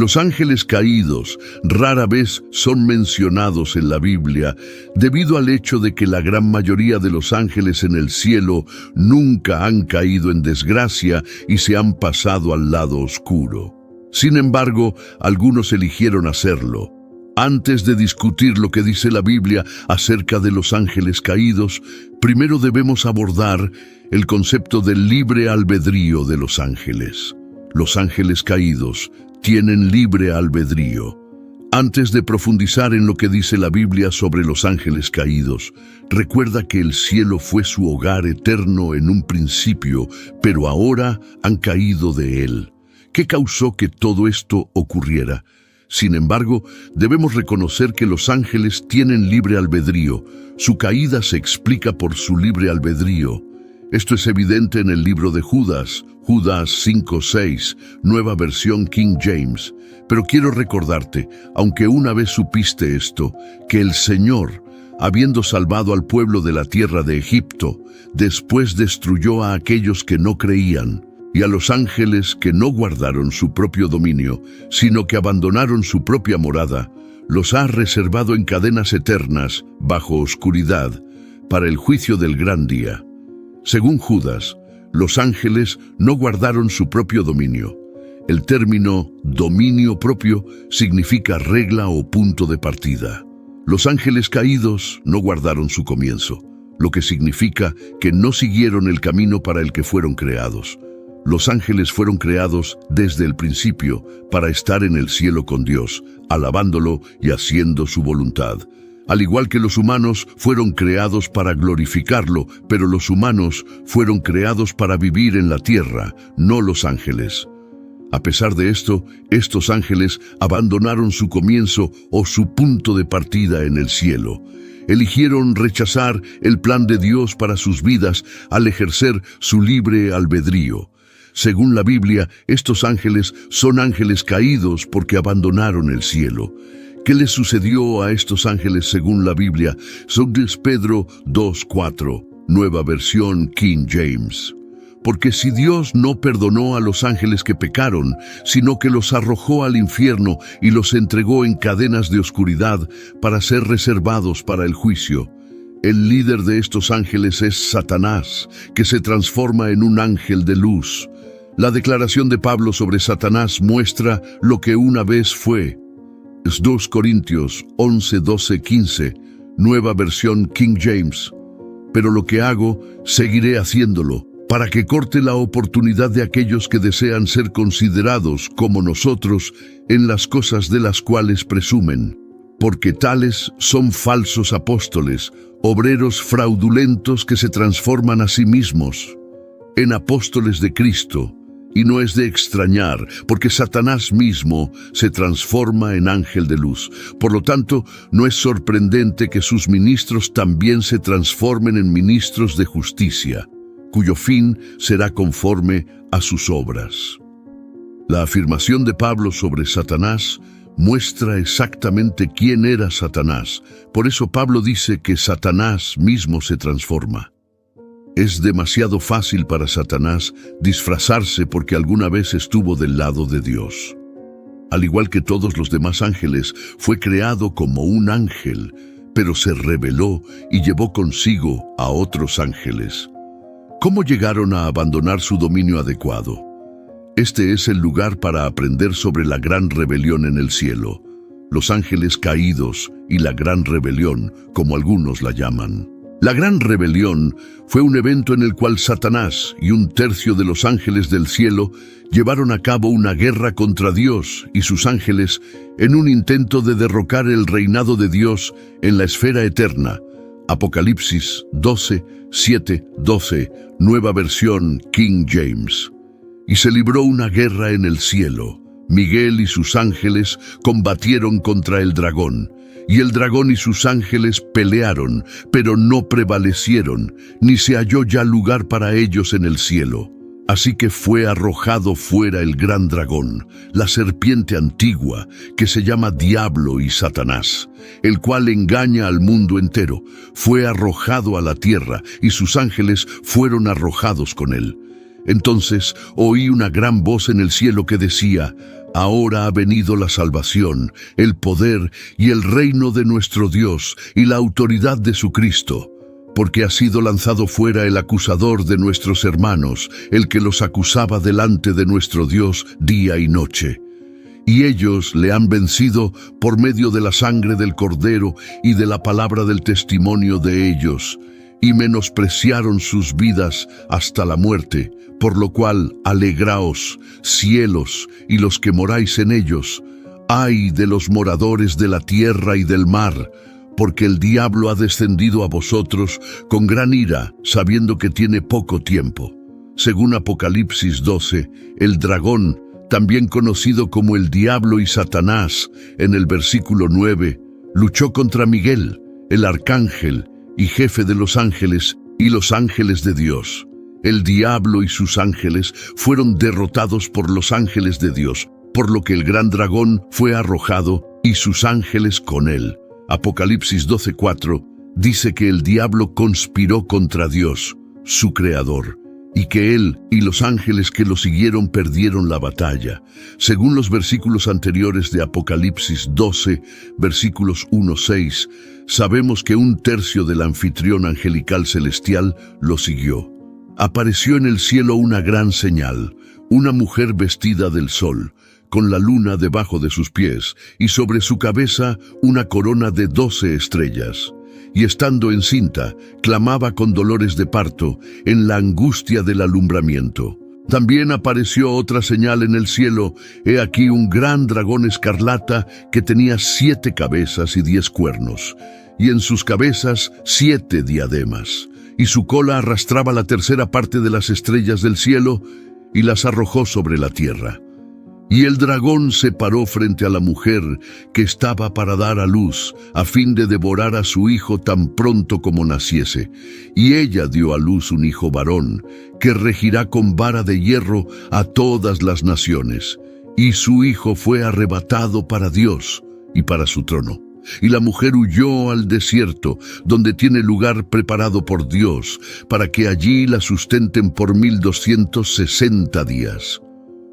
Los ángeles caídos rara vez son mencionados en la Biblia debido al hecho de que la gran mayoría de los ángeles en el cielo nunca han caído en desgracia y se han pasado al lado oscuro. Sin embargo, algunos eligieron hacerlo. Antes de discutir lo que dice la Biblia acerca de los ángeles caídos, primero debemos abordar el concepto del libre albedrío de los ángeles. Los ángeles caídos tienen libre albedrío. Antes de profundizar en lo que dice la Biblia sobre los ángeles caídos, recuerda que el cielo fue su hogar eterno en un principio, pero ahora han caído de él. ¿Qué causó que todo esto ocurriera? Sin embargo, debemos reconocer que los ángeles tienen libre albedrío. Su caída se explica por su libre albedrío. Esto es evidente en el libro de Judas 5:6, nueva versión King James. Pero quiero recordarte, aunque una vez supiste esto, que el Señor, habiendo salvado al pueblo de la tierra de Egipto, después destruyó a aquellos que no creían, y a los ángeles que no guardaron su propio dominio, sino que abandonaron su propia morada, los ha reservado en cadenas eternas, bajo oscuridad, para el juicio del gran día. Según Judas, los ángeles no guardaron su propio dominio. El término dominio propio significa regla o punto de partida. Los ángeles caídos no guardaron su comienzo, lo que significa que no siguieron el camino para el que fueron creados. Los ángeles fueron creados desde el principio para estar en el cielo con Dios, alabándolo y haciendo su voluntad. Al igual que los humanos fueron creados para glorificarlo, pero los humanos fueron creados para vivir en la tierra, no los ángeles. A pesar de esto, estos ángeles abandonaron su comienzo o su punto de partida en el cielo. Eligieron rechazar el plan de Dios para sus vidas al ejercer su libre albedrío. Según la Biblia, estos ángeles son ángeles caídos porque abandonaron el cielo. ¿Qué les sucedió a estos ángeles según la Biblia? 2 Pedro 2:4, nueva versión King James. Porque si Dios no perdonó a los ángeles que pecaron, sino que los arrojó al infierno y los entregó en cadenas de oscuridad para ser reservados para el juicio. El líder de estos ángeles es Satanás, que se transforma en un ángel de luz. La declaración de Pablo sobre Satanás muestra lo que una vez fue. Es 2 Corintios 11:12-15, nueva versión King James. Pero lo que hago, seguiré haciéndolo, para que corte la oportunidad de aquellos que desean ser considerados como nosotros en las cosas de las cuales presumen. Porque tales son falsos apóstoles, obreros fraudulentos que se transforman a sí mismos en apóstoles de Cristo. Y no es de extrañar, porque Satanás mismo se transforma en ángel de luz. Por lo tanto, no es sorprendente que sus ministros también se transformen en ministros de justicia, cuyo fin será conforme a sus obras. La afirmación de Pablo sobre Satanás muestra exactamente quién era Satanás. Por eso Pablo dice que Satanás mismo se transforma. Es demasiado fácil para Satanás disfrazarse porque alguna vez estuvo del lado de Dios. Al igual que todos los demás ángeles, fue creado como un ángel, pero se rebeló y llevó consigo a otros ángeles. ¿Cómo llegaron a abandonar su dominio adecuado? Este es el lugar para aprender sobre la gran rebelión en el cielo, los ángeles caídos y la gran rebelión, como algunos la llaman. La gran rebelión fue un evento en el cual Satanás y un tercio de los ángeles del cielo llevaron a cabo una guerra contra Dios y sus ángeles en un intento de derrocar el reinado de Dios en la esfera eterna. Apocalipsis 12:7-12, nueva versión King James. Y se libró una guerra en el cielo. Miguel y sus ángeles combatieron contra el dragón. Y el dragón y sus ángeles pelearon, pero no prevalecieron, ni se halló ya lugar para ellos en el cielo. Así que fue arrojado fuera el gran dragón, la serpiente antigua, que se llama Diablo y Satanás, el cual engaña al mundo entero. Fue arrojado a la tierra, y sus ángeles fueron arrojados con él. Entonces oí una gran voz en el cielo que decía: Ahora ha venido la salvación, el poder y el reino de nuestro Dios y la autoridad de su Cristo, porque ha sido lanzado fuera el acusador de nuestros hermanos, el que los acusaba delante de nuestro Dios día y noche. Y ellos le han vencido por medio de la sangre del Cordero y de la palabra del testimonio de ellos, y menospreciaron sus vidas hasta la muerte, por lo cual alegraos, cielos, y los que moráis en ellos. Ay de los moradores de la tierra y del mar, porque el diablo ha descendido a vosotros con gran ira, sabiendo que tiene poco tiempo. Según Apocalipsis 12, el dragón, también conocido como el diablo y Satanás, en el versículo 9, luchó contra Miguel, el arcángel y jefe de los ángeles y los ángeles de Dios. El diablo y sus ángeles fueron derrotados por los ángeles de Dios, por lo que el gran dragón fue arrojado y sus ángeles con él. Apocalipsis 12:4 dice que el diablo conspiró contra Dios, su creador, y que él y los ángeles que lo siguieron perdieron la batalla. Según los versículos anteriores de Apocalipsis 12, versículos 1-6, sabemos que 1/3 del anfitrión angelical celestial lo siguió. Apareció en el cielo una gran señal, una mujer vestida del sol, con la luna debajo de sus pies, y sobre su cabeza una corona de 12 estrellas. Y estando encinta, clamaba con dolores de parto, en la angustia del alumbramiento. También apareció otra señal en el cielo, he aquí un gran dragón escarlata que tenía 7 cabezas y 10 cuernos, y en sus cabezas 7 diademas, y su cola arrastraba la 1/3 parte de las estrellas del cielo, y las arrojó sobre la tierra. Y el dragón se paró frente a la mujer que estaba para dar a luz, a fin de devorar a su hijo tan pronto como naciese. Y ella dio a luz un hijo varón, que regirá con vara de hierro a todas las naciones. Y su hijo fue arrebatado para Dios y para su trono. Y la mujer huyó al desierto, donde tiene lugar preparado por Dios, para que allí la sustenten por 1260 días.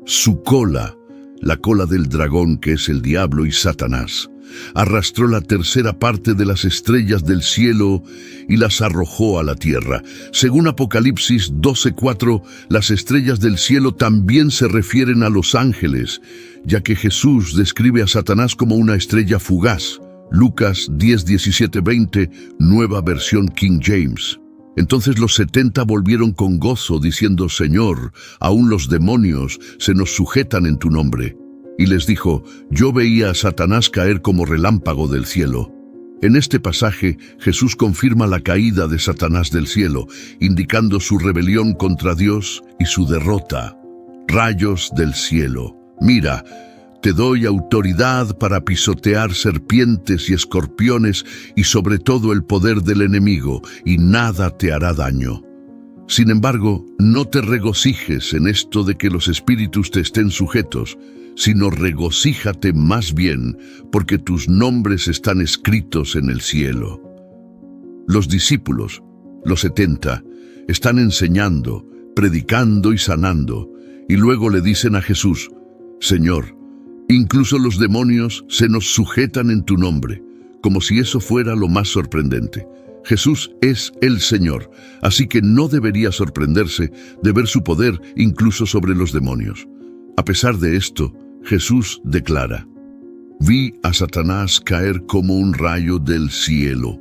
Su cola, la cola del dragón que es el diablo y Satanás, arrastró la 1/3 parte de las estrellas del cielo y las arrojó a la tierra. Según Apocalipsis 12:4, las estrellas del cielo también se refieren a los ángeles, ya que Jesús describe a Satanás como una estrella fugaz. Lucas 10:17-20, nueva versión King James. Entonces los 70 volvieron con gozo, diciendo: Señor, aún los demonios se nos sujetan en tu nombre. Y les dijo: yo veía a Satanás caer como relámpago del cielo. En este pasaje, Jesús confirma la caída de Satanás del cielo, indicando su rebelión contra Dios y su derrota. Rayos del cielo. Mira, te doy autoridad para pisotear serpientes y escorpiones y sobre todo el poder del enemigo, y nada te hará daño. Sin embargo, no te regocijes en esto de que los espíritus te estén sujetos, sino regocíjate más bien, porque tus nombres están escritos en el cielo. Los discípulos, los 70, están enseñando, predicando y sanando, y luego le dicen a Jesús: Señor, incluso los demonios se nos sujetan en tu nombre, como si eso fuera lo más sorprendente. Jesús es el Señor, así que no debería sorprenderse de ver su poder incluso sobre los demonios. A pesar de esto, Jesús declara: vi a Satanás caer como un rayo del cielo.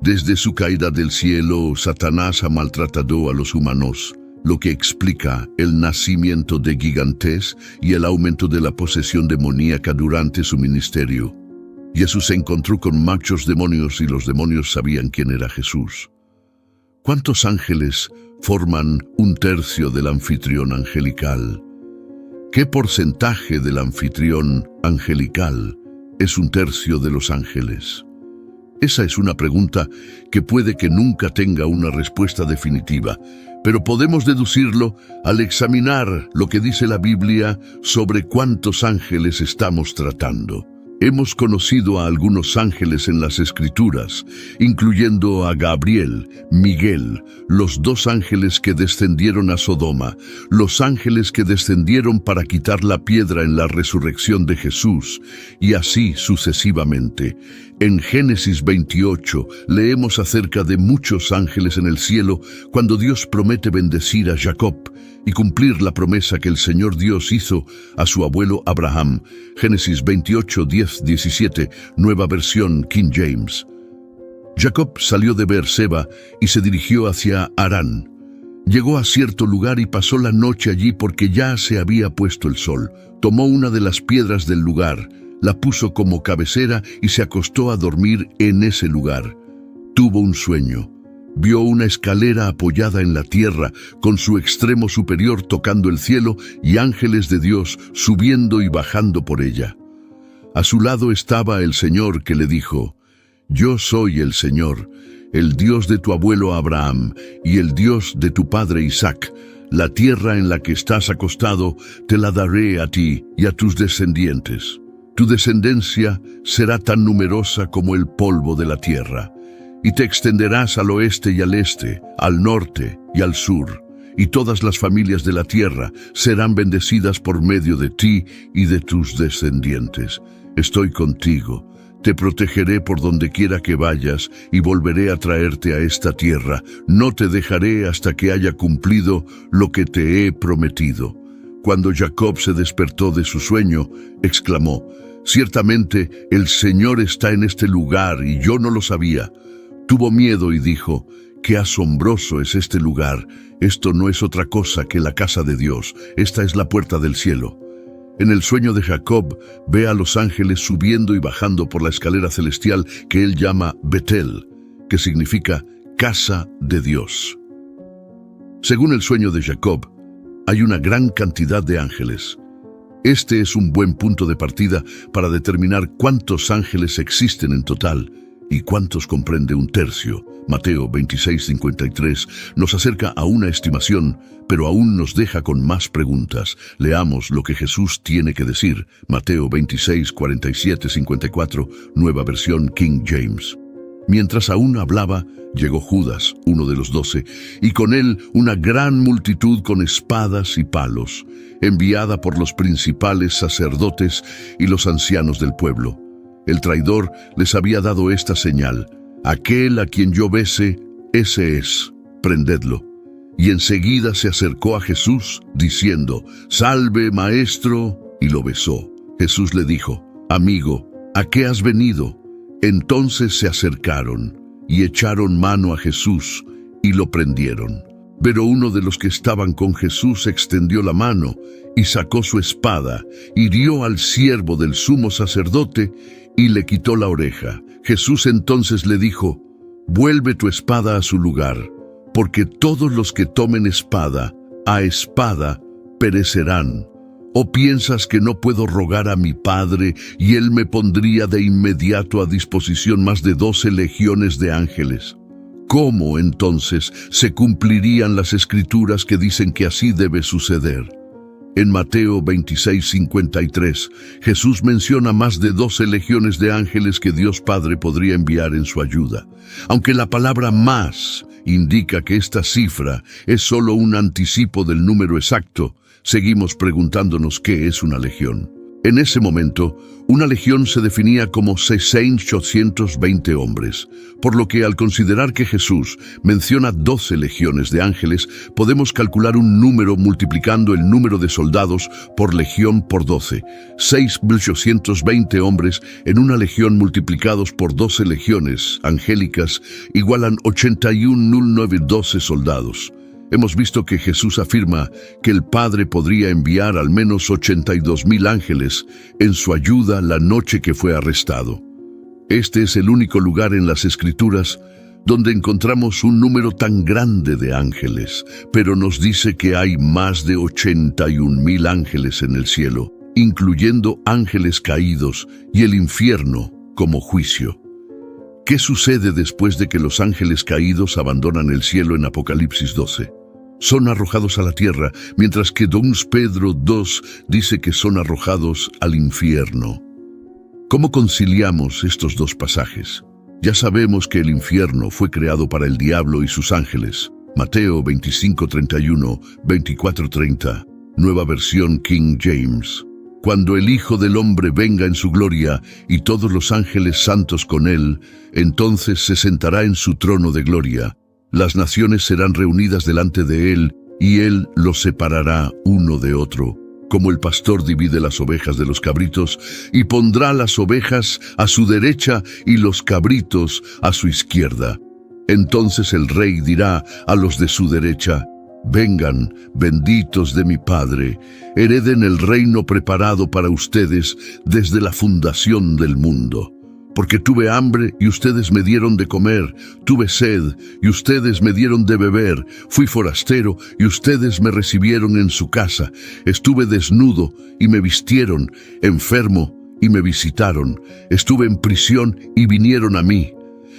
Desde su caída del cielo, Satanás ha maltratado a los humanos, lo que explica el nacimiento de gigantes y el aumento de la posesión demoníaca durante su ministerio. Jesús se encontró con muchos demonios y los demonios sabían quién era Jesús. ¿Cuántos ángeles forman 1/3 del anfitrión angelical? ¿Qué porcentaje del anfitrión angelical es 1/3 de los ángeles? Esa es una pregunta que puede que nunca tenga una respuesta definitiva, pero podemos deducirlo al examinar lo que dice la Biblia sobre cuántos ángeles estamos tratando. Hemos conocido a algunos ángeles en las Escrituras, incluyendo a Gabriel, Miguel, los dos ángeles que descendieron a Sodoma, los ángeles que descendieron para quitar la piedra en la resurrección de Jesús, y así sucesivamente. En Génesis 28 leemos acerca de muchos ángeles en el cielo cuando Dios promete bendecir a Jacob y cumplir la promesa que el Señor Dios hizo a su abuelo Abraham. Génesis 28, 10, 17, nueva versión King James. Jacob salió de Beerseba y se dirigió hacia Harán. Llegó a cierto lugar y pasó la noche allí porque ya se había puesto el sol. Tomó una de las piedras del lugar, la puso como cabecera y se acostó a dormir en ese lugar. Tuvo un sueño. Vio una escalera apoyada en la tierra, con su extremo superior tocando el cielo y ángeles de Dios subiendo y bajando por ella. A su lado estaba el Señor que le dijo: «Yo soy el Señor, el Dios de tu abuelo Abraham y el Dios de tu padre Isaac. La tierra en la que estás acostado te la daré a ti y a tus descendientes. Tu descendencia será tan numerosa como el polvo de la tierra. Y te extenderás al oeste y al este, al norte y al sur, y todas las familias de la tierra serán bendecidas por medio de ti y de tus descendientes. Estoy contigo, te protegeré por donde quiera que vayas y volveré a traerte a esta tierra. No te dejaré hasta que haya cumplido lo que te he prometido». Cuando Jacob se despertó de su sueño, exclamó: «Ciertamente el Señor está en este lugar y yo no lo sabía». Tuvo miedo y dijo: «Qué asombroso es este lugar. Esto no es otra cosa que la casa de Dios. Esta es la puerta del cielo». En el sueño de Jacob ve a los ángeles subiendo y bajando por la escalera celestial que él llama Betel, que significa casa de Dios. Según el sueño de Jacob, hay una gran cantidad de ángeles. Este es un buen punto de partida para determinar cuántos ángeles existen en total y cuántos comprende un tercio. Mateo 26:53 nos acerca a una estimación, pero aún nos deja con más preguntas. Leamos lo que Jesús tiene que decir. Mateo 26:47-54, nueva versión King James. Mientras aún hablaba, llegó Judas, uno de los 12, y con él una gran multitud con espadas y palos, enviada por los principales sacerdotes y los ancianos del pueblo. El traidor les había dado esta señal: «Aquel a quien yo bese, ese es, prendedlo». Y enseguida se acercó a Jesús, diciendo: «Salve, maestro», y lo besó. Jesús le dijo: «Amigo, ¿a qué has venido?». Entonces se acercaron y echaron mano a Jesús y lo prendieron. Pero uno de los que estaban con Jesús extendió la mano y sacó su espada, hirió al siervo del sumo sacerdote y le quitó la oreja. Jesús entonces le dijo: «Vuelve tu espada a su lugar, porque todos los que tomen espada, a espada perecerán. ¿O piensas que no puedo rogar a mi Padre y Él me pondría de inmediato a disposición más de 12 legiones de ángeles? ¿Cómo entonces se cumplirían las Escrituras que dicen que así debe suceder?». En Mateo 26:53, Jesús menciona más de 12 legiones de ángeles que Dios Padre podría enviar en su ayuda. Aunque la palabra «más» indica que esta cifra es solo un anticipo del número exacto, seguimos preguntándonos qué es una legión. En ese momento, una legión se definía como 620 hombres, por lo que al considerar que Jesús menciona 12 legiones de ángeles, podemos calcular un número multiplicando el número de soldados por legión por 12. 6.820 hombres en una legión multiplicados por 12 legiones angélicas igualan 81.912 soldados. Hemos visto que Jesús afirma que el Padre podría enviar al menos 82.000 ángeles en su ayuda la noche que fue arrestado. Este es el único lugar en las Escrituras donde encontramos un número tan grande de ángeles, pero nos dice que hay más de 81.000 ángeles en el cielo, incluyendo ángeles caídos y el infierno como juicio. ¿Qué sucede después de que los ángeles caídos abandonan el cielo en Apocalipsis 12? Son arrojados a la tierra, mientras que 2 Pedro 2 dice que son arrojados al infierno. ¿Cómo conciliamos estos dos pasajes? Ya sabemos que el infierno fue creado para el diablo y sus ángeles. Mateo 25:31, 24:30, nueva versión King James. Cuando el Hijo del Hombre venga en su gloria y todos los ángeles santos con él, entonces se sentará en su trono de gloria. Las naciones serán reunidas delante de él y él los separará uno de otro, como el pastor divide las ovejas de los cabritos, y pondrá las ovejas a su derecha y los cabritos a su izquierda. Entonces el rey dirá a los de su derecha: vengan, benditos de mi Padre, hereden el reino preparado para ustedes desde la fundación del mundo. Porque tuve hambre y ustedes me dieron de comer, tuve sed y ustedes me dieron de beber, fui forastero y ustedes me recibieron en su casa, estuve desnudo y me vistieron, enfermo y me visitaron, estuve en prisión y vinieron a mí.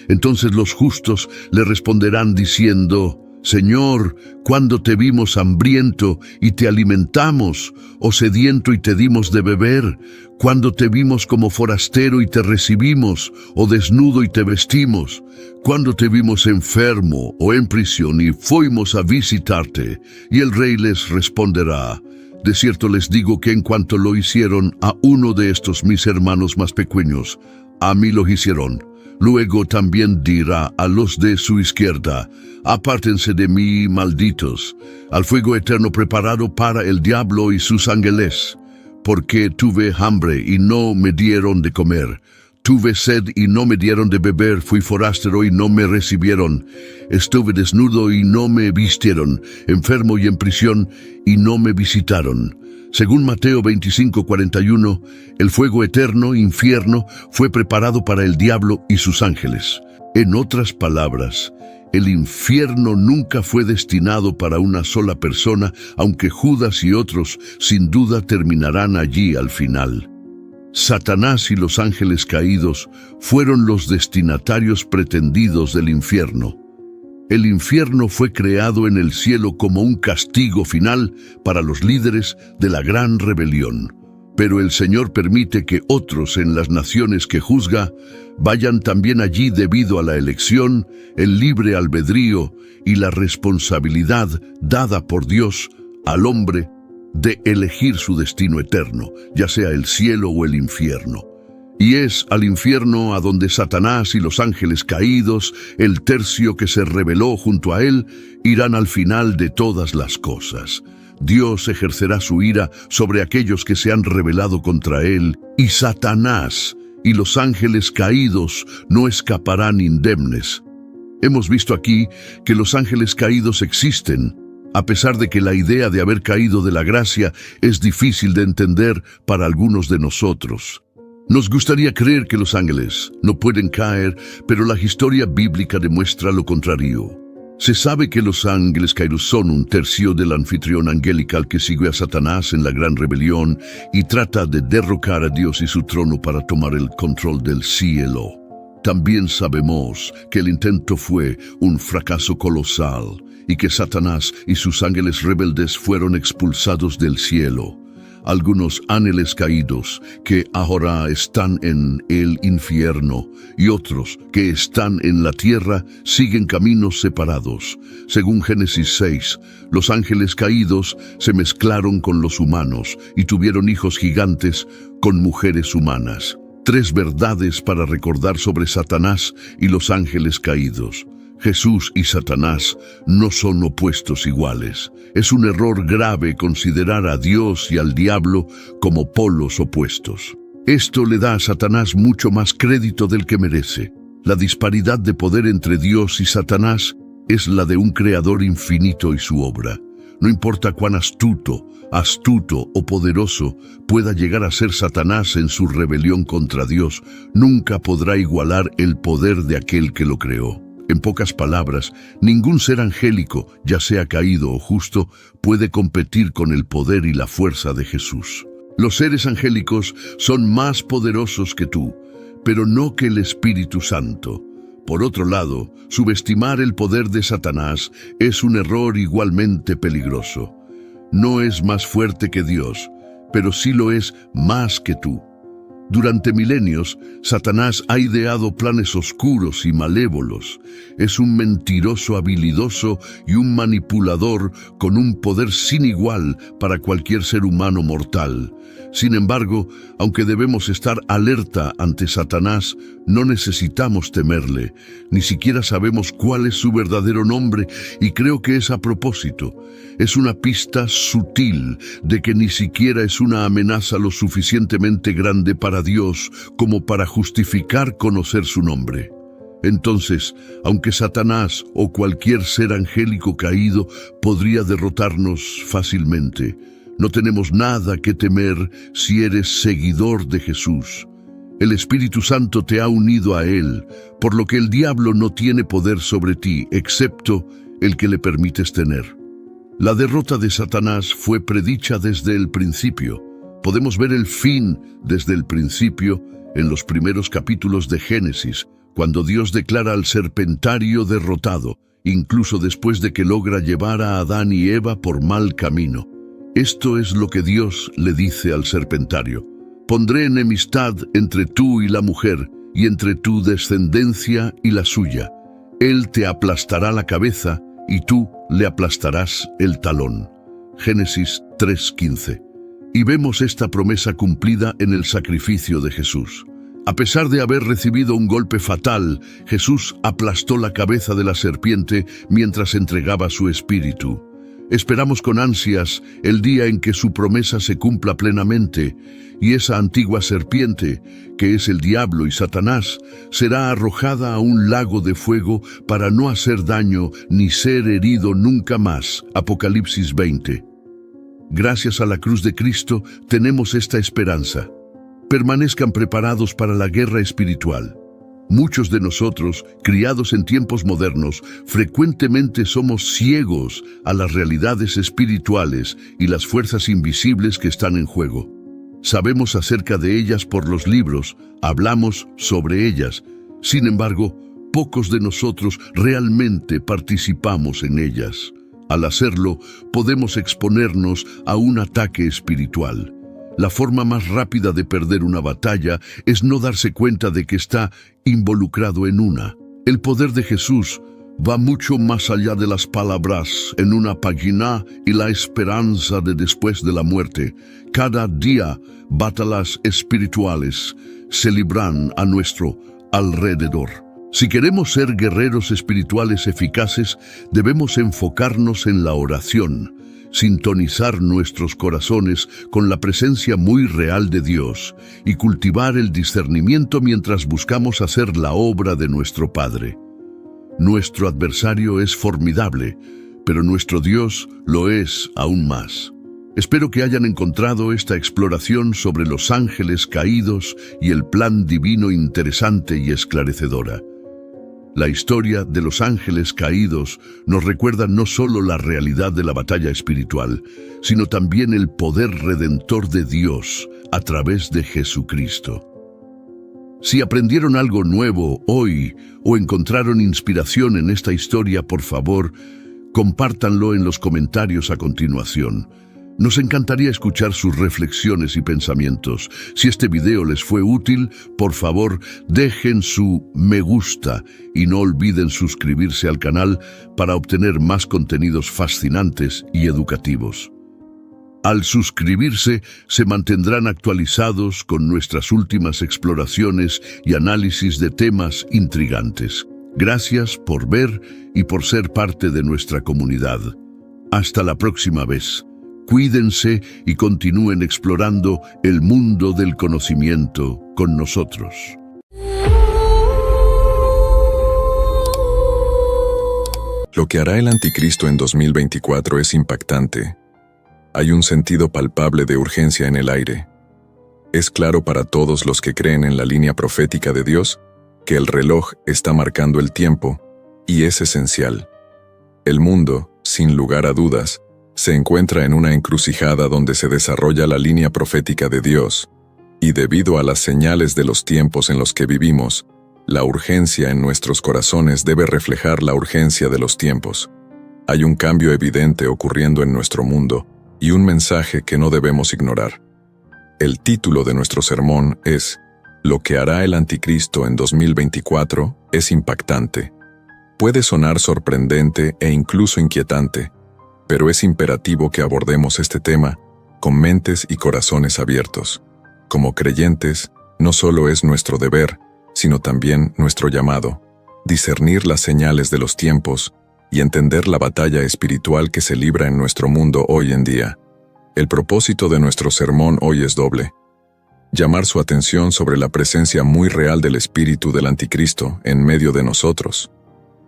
Entonces los justos le responderán diciendo: Señor, ¿cuándo te vimos hambriento y te alimentamos, o sediento y te dimos de beber? ¿Cuándo te vimos como forastero y te recibimos, o desnudo y te vestimos? ¿Cuándo te vimos enfermo o en prisión y fuimos a visitarte? Y el rey les responderá: de cierto les digo que en cuanto lo hicieron a uno de estos mis hermanos más pequeños, a mí lo hicieron. Luego también dirá a los de su izquierda: apártense de mí, malditos, al fuego eterno preparado para el diablo y sus ángeles. Porque tuve hambre y no me dieron de comer, tuve sed y no me dieron de beber, fui forastero y no me recibieron, estuve desnudo y no me vistieron, enfermo y en prisión y no me visitaron. Según Mateo 25:41, el fuego eterno, infierno, fue preparado para el diablo y sus ángeles. En otras palabras, el infierno nunca fue destinado para una sola persona, aunque Judas y otros sin duda terminarán allí al final. Satanás y los ángeles caídos fueron los destinatarios pretendidos del infierno. El infierno fue creado en el cielo como un castigo final para los líderes de la gran rebelión. Pero el Señor permite que otros en las naciones que juzga vayan también allí debido a la elección, el libre albedrío y la responsabilidad dada por Dios al hombre de elegir su destino eterno, ya sea el cielo o el infierno. Y es al infierno a donde Satanás y los ángeles caídos, el tercio que se rebeló junto a él, irán al final de todas las cosas. Dios ejercerá su ira sobre aquellos que se han rebelado contra él, y Satanás y los ángeles caídos no escaparán indemnes. Hemos visto aquí que los ángeles caídos existen, a pesar de que la idea de haber caído de la gracia es difícil de entender para algunos de nosotros. Nos gustaría creer que los ángeles no pueden caer, pero la historia bíblica demuestra lo contrario. Se sabe que los ángeles caídos son un tercio del anfitrión angelical que sigue a Satanás en la gran rebelión y trata de derrocar a Dios y su trono para tomar el control del cielo. También sabemos que el intento fue un fracaso colosal y que Satanás y sus ángeles rebeldes fueron expulsados del cielo. Algunos ángeles caídos que ahora están en el infierno y otros que están en la tierra siguen caminos separados. Según Génesis 6, los ángeles caídos se mezclaron con los humanos y tuvieron hijos gigantes con mujeres humanas. 3 verdades para recordar sobre Satanás y los ángeles caídos. Jesús y Satanás no son opuestos iguales. Es un error grave considerar a Dios y al diablo como polos opuestos. Esto le da a Satanás mucho más crédito del que merece. La disparidad de poder entre Dios y Satanás es la de un creador infinito y su obra. No importa cuán astuto o poderoso pueda llegar a ser Satanás en su rebelión contra Dios, nunca podrá igualar el poder de aquel que lo creó. En pocas palabras, ningún ser angélico, ya sea caído o justo, puede competir con el poder y la fuerza de Jesús. Los seres angélicos son más poderosos que tú, pero no que el Espíritu Santo. Por otro lado, subestimar el poder de Satanás es un error igualmente peligroso. No es más fuerte que Dios, pero sí lo es más que tú. Durante milenios, Satanás ha ideado planes oscuros y malévolos. Es un mentiroso habilidoso y un manipulador con un poder sin igual para cualquier ser humano mortal. Sin embargo, aunque debemos estar alerta ante Satanás, no necesitamos temerle. Ni siquiera sabemos cuál es su verdadero nombre y creo que es a propósito. Es una pista sutil de que ni siquiera es una amenaza lo suficientemente grande para Dios como para justificar conocer su nombre. Entonces, aunque Satanás o cualquier ser angélico caído podría derrotarnos fácilmente, no tenemos nada que temer si eres seguidor de Jesús. El Espíritu Santo te ha unido a Él, por lo que el diablo no tiene poder sobre ti, excepto el que le permites tener. La derrota de Satanás fue predicha desde el principio. Podemos ver el fin desde el principio en los primeros capítulos de Génesis, cuando Dios declara al serpentario derrotado, incluso después de que logra llevar a Adán y Eva por mal camino. Esto es lo que Dios le dice al serpentario: pondré enemistad entre tú y la mujer, y entre tu descendencia y la suya. Él te aplastará la cabeza, y tú le aplastarás el talón. Génesis 3:15. Y vemos esta promesa cumplida en el sacrificio de Jesús. A pesar de haber recibido un golpe fatal, Jesús aplastó la cabeza de la serpiente mientras entregaba su espíritu. Esperamos con ansias el día en que su promesa se cumpla plenamente, y esa antigua serpiente, que es el diablo y Satanás, será arrojada a un lago de fuego para no hacer daño ni ser herido nunca más. Apocalipsis 20. Gracias a la cruz de Cristo tenemos esta esperanza. Permanezcan preparados para la guerra espiritual. Muchos de nosotros, criados en tiempos modernos, frecuentemente somos ciegos a las realidades espirituales y las fuerzas invisibles que están en juego. Sabemos acerca de ellas por los libros, hablamos sobre ellas. Sin embargo, pocos de nosotros realmente participamos en ellas. Al hacerlo, podemos exponernos a un ataque espiritual. La forma más rápida de perder una batalla es no darse cuenta de que está involucrado en una. El poder de Jesús va mucho más allá de las palabras en una página y la esperanza de después de la muerte. Cada día, batallas espirituales se libran a nuestro alrededor. Si queremos ser guerreros espirituales eficaces, debemos enfocarnos en la oración, sintonizar nuestros corazones con la presencia muy real de Dios y cultivar el discernimiento mientras buscamos hacer la obra de nuestro Padre. Nuestro adversario es formidable, pero nuestro Dios lo es aún más. Espero que hayan encontrado esta exploración sobre los ángeles caídos y el plan divino interesante y esclarecedora. La historia de los ángeles caídos nos recuerda no solo la realidad de la batalla espiritual, sino también el poder redentor de Dios a través de Jesucristo. Si aprendieron algo nuevo hoy o encontraron inspiración en esta historia, por favor, compártanlo en los comentarios a continuación. Nos encantaría escuchar sus reflexiones y pensamientos. Si este video les fue útil, por favor, dejen su me gusta y no olviden suscribirse al canal para obtener más contenidos fascinantes y educativos. Al suscribirse, se mantendrán actualizados con nuestras últimas exploraciones y análisis de temas intrigantes. Gracias por ver y por ser parte de nuestra comunidad. Hasta la próxima vez. Cuídense y continúen explorando el mundo del conocimiento con nosotros. Lo que hará el anticristo en 2024 es impactante. Hay un sentido palpable de urgencia en el aire. Es claro para todos los que creen en la línea profética de Dios que el reloj está marcando el tiempo, y es esencial. El mundo, sin lugar a dudas, se encuentra en una encrucijada donde se desarrolla la línea profética de Dios, y debido a las señales de los tiempos en los que vivimos, la urgencia en nuestros corazones debe reflejar la urgencia de los tiempos. Hay un cambio evidente ocurriendo en nuestro mundo, y un mensaje que no debemos ignorar. El título de nuestro sermón es Lo que hará el anticristo en 2024 es impactante. Puede sonar sorprendente e incluso inquietante, pero es imperativo que abordemos este tema con mentes y corazones abiertos. Como creyentes, no solo es nuestro deber, sino también nuestro llamado, discernir las señales de los tiempos y entender la batalla espiritual que se libra en nuestro mundo hoy en día. El propósito de nuestro sermón hoy es doble: llamar su atención sobre la presencia muy real del espíritu del anticristo en medio de nosotros,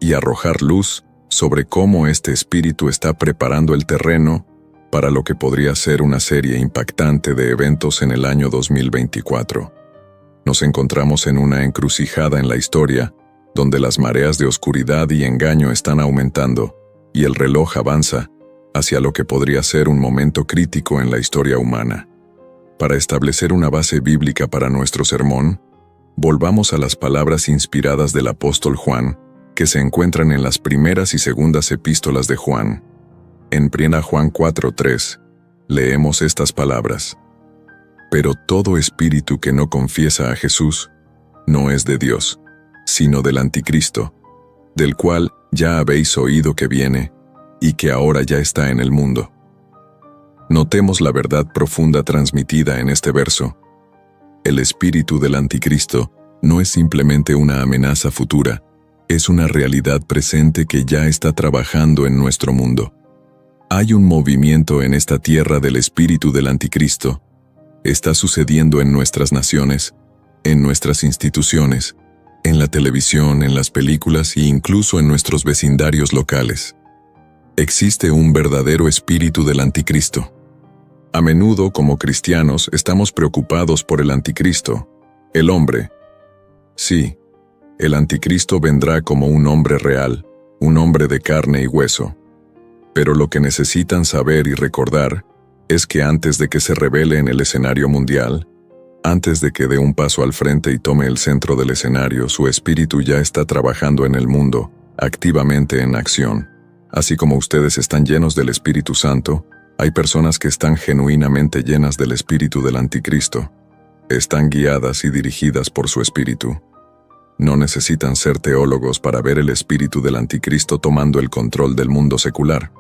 y arrojar luz sobre cómo este espíritu está preparando el terreno para lo que podría ser una serie impactante de eventos en el año 2024. Nos encontramos en una encrucijada en la historia, donde las mareas de oscuridad y engaño están aumentando, y el reloj avanza hacia lo que podría ser un momento crítico en la historia humana. Para establecer una base bíblica para nuestro sermón, volvamos a las palabras inspiradas del apóstol Juan, que se encuentran en las primeras y segundas epístolas de Juan. En 1 Juan 4:3, leemos estas palabras: «Pero todo espíritu que no confiesa a Jesús no es de Dios, sino del anticristo, del cual ya habéis oído que viene, y que ahora ya está en el mundo». Notemos la verdad profunda transmitida en este verso. El espíritu del anticristo no es simplemente una amenaza futura, es una realidad presente que ya está trabajando en nuestro mundo. Hay un movimiento en esta tierra del espíritu del anticristo. Está sucediendo en nuestras naciones, en nuestras instituciones, en la televisión, en las películas e incluso en nuestros vecindarios locales. Existe un verdadero espíritu del anticristo. A menudo, como cristianos, estamos preocupados por el anticristo, el hombre. Sí, el anticristo vendrá como un hombre real, un hombre de carne y hueso. Pero lo que necesitan saber y recordar es que antes de que se revele en el escenario mundial, antes de que dé un paso al frente y tome el centro del escenario, su espíritu ya está trabajando en el mundo, activamente en acción. Así como ustedes están llenos del Espíritu Santo, hay personas que están genuinamente llenas del espíritu del anticristo. Están guiadas y dirigidas por su espíritu. No necesitan ser teólogos para ver el espíritu del anticristo tomando el control del mundo secular.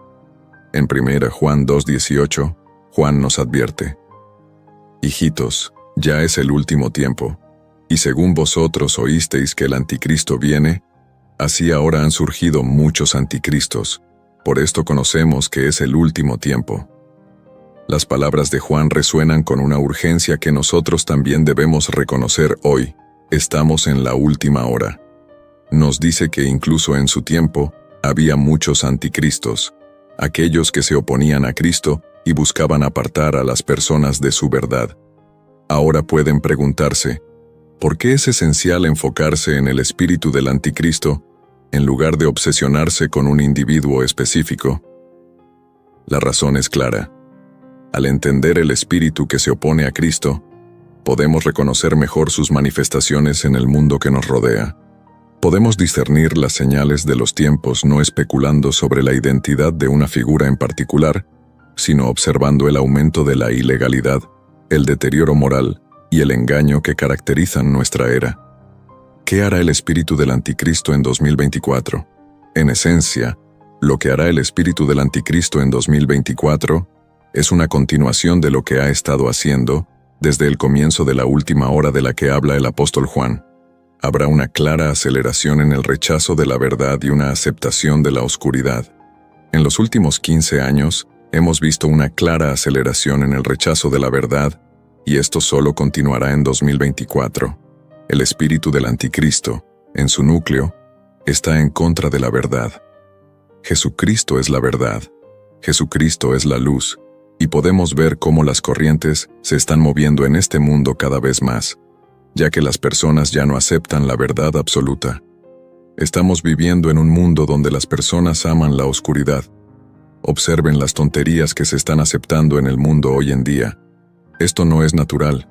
En 1 Juan 2:18, Juan nos advierte: «Hijitos, ya es el último tiempo, y según vosotros oísteis que el anticristo viene, así ahora han surgido muchos anticristos. Por esto conocemos que es el último tiempo». Las palabras de Juan resuenan con una urgencia que nosotros también debemos reconocer hoy. Estamos en la última hora. Nos dice que incluso en su tiempo había muchos anticristos, aquellos que se oponían a Cristo y buscaban apartar a las personas de su verdad. Ahora pueden preguntarse, ¿por qué es esencial enfocarse en el espíritu del anticristo en lugar de obsesionarse con un individuo específico? La razón es clara. Al entender el espíritu que se opone a Cristo, podemos reconocer mejor sus manifestaciones en el mundo que nos rodea. Podemos discernir las señales de los tiempos no especulando sobre la identidad de una figura en particular, sino observando el aumento de la ilegalidad, el deterioro moral y el engaño que caracterizan nuestra era. ¿Qué hará el espíritu del anticristo en 2024? En esencia, lo que hará el espíritu del anticristo en 2024 es una continuación de lo que ha estado haciendo desde el comienzo de la última hora de la que habla el apóstol Juan. Habrá una clara aceleración en el rechazo de la verdad y una aceptación de la oscuridad. En los últimos 15 años, hemos visto una clara aceleración en el rechazo de la verdad, y esto solo continuará en 2024. El espíritu del anticristo, en su núcleo, está en contra de la verdad. Jesucristo es la verdad. Jesucristo es la luz, y podemos ver cómo las corrientes se están moviendo en este mundo cada vez más, ya que las personas ya no aceptan la verdad absoluta. Estamos viviendo en un mundo donde las personas aman la oscuridad. Observen las tonterías que se están aceptando en el mundo hoy en día. Esto no es natural.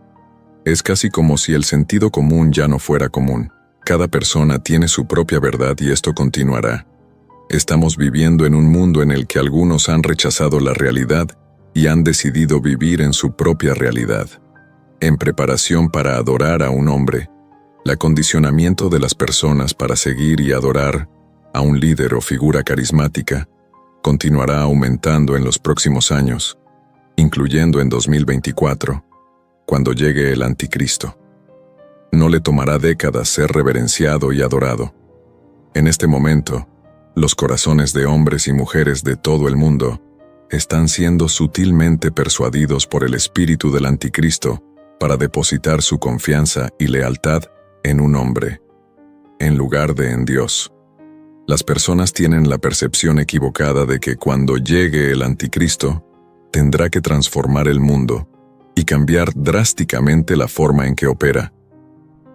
Es casi como si el sentido común ya no fuera común. Cada persona tiene su propia verdad y esto continuará. Estamos viviendo en un mundo en el que algunos han rechazado la realidad y han decidido vivir en su propia realidad. en preparación para adorar a un hombre, el acondicionamiento de las personas para seguir y adorar a un líder o figura carismática continuará aumentando en los próximos años, incluyendo en 2024, cuando llegue el Anticristo. No le tomará décadas ser reverenciado y adorado. En este momento, los corazones de hombres y mujeres de todo el mundo están siendo sutilmente persuadidos por el espíritu del Anticristo para depositar su confianza y lealtad en un hombre, en lugar de en Dios. Las personas tienen la percepción equivocada de que cuando llegue el Anticristo, tendrá que transformar el mundo y cambiar drásticamente la forma en que opera.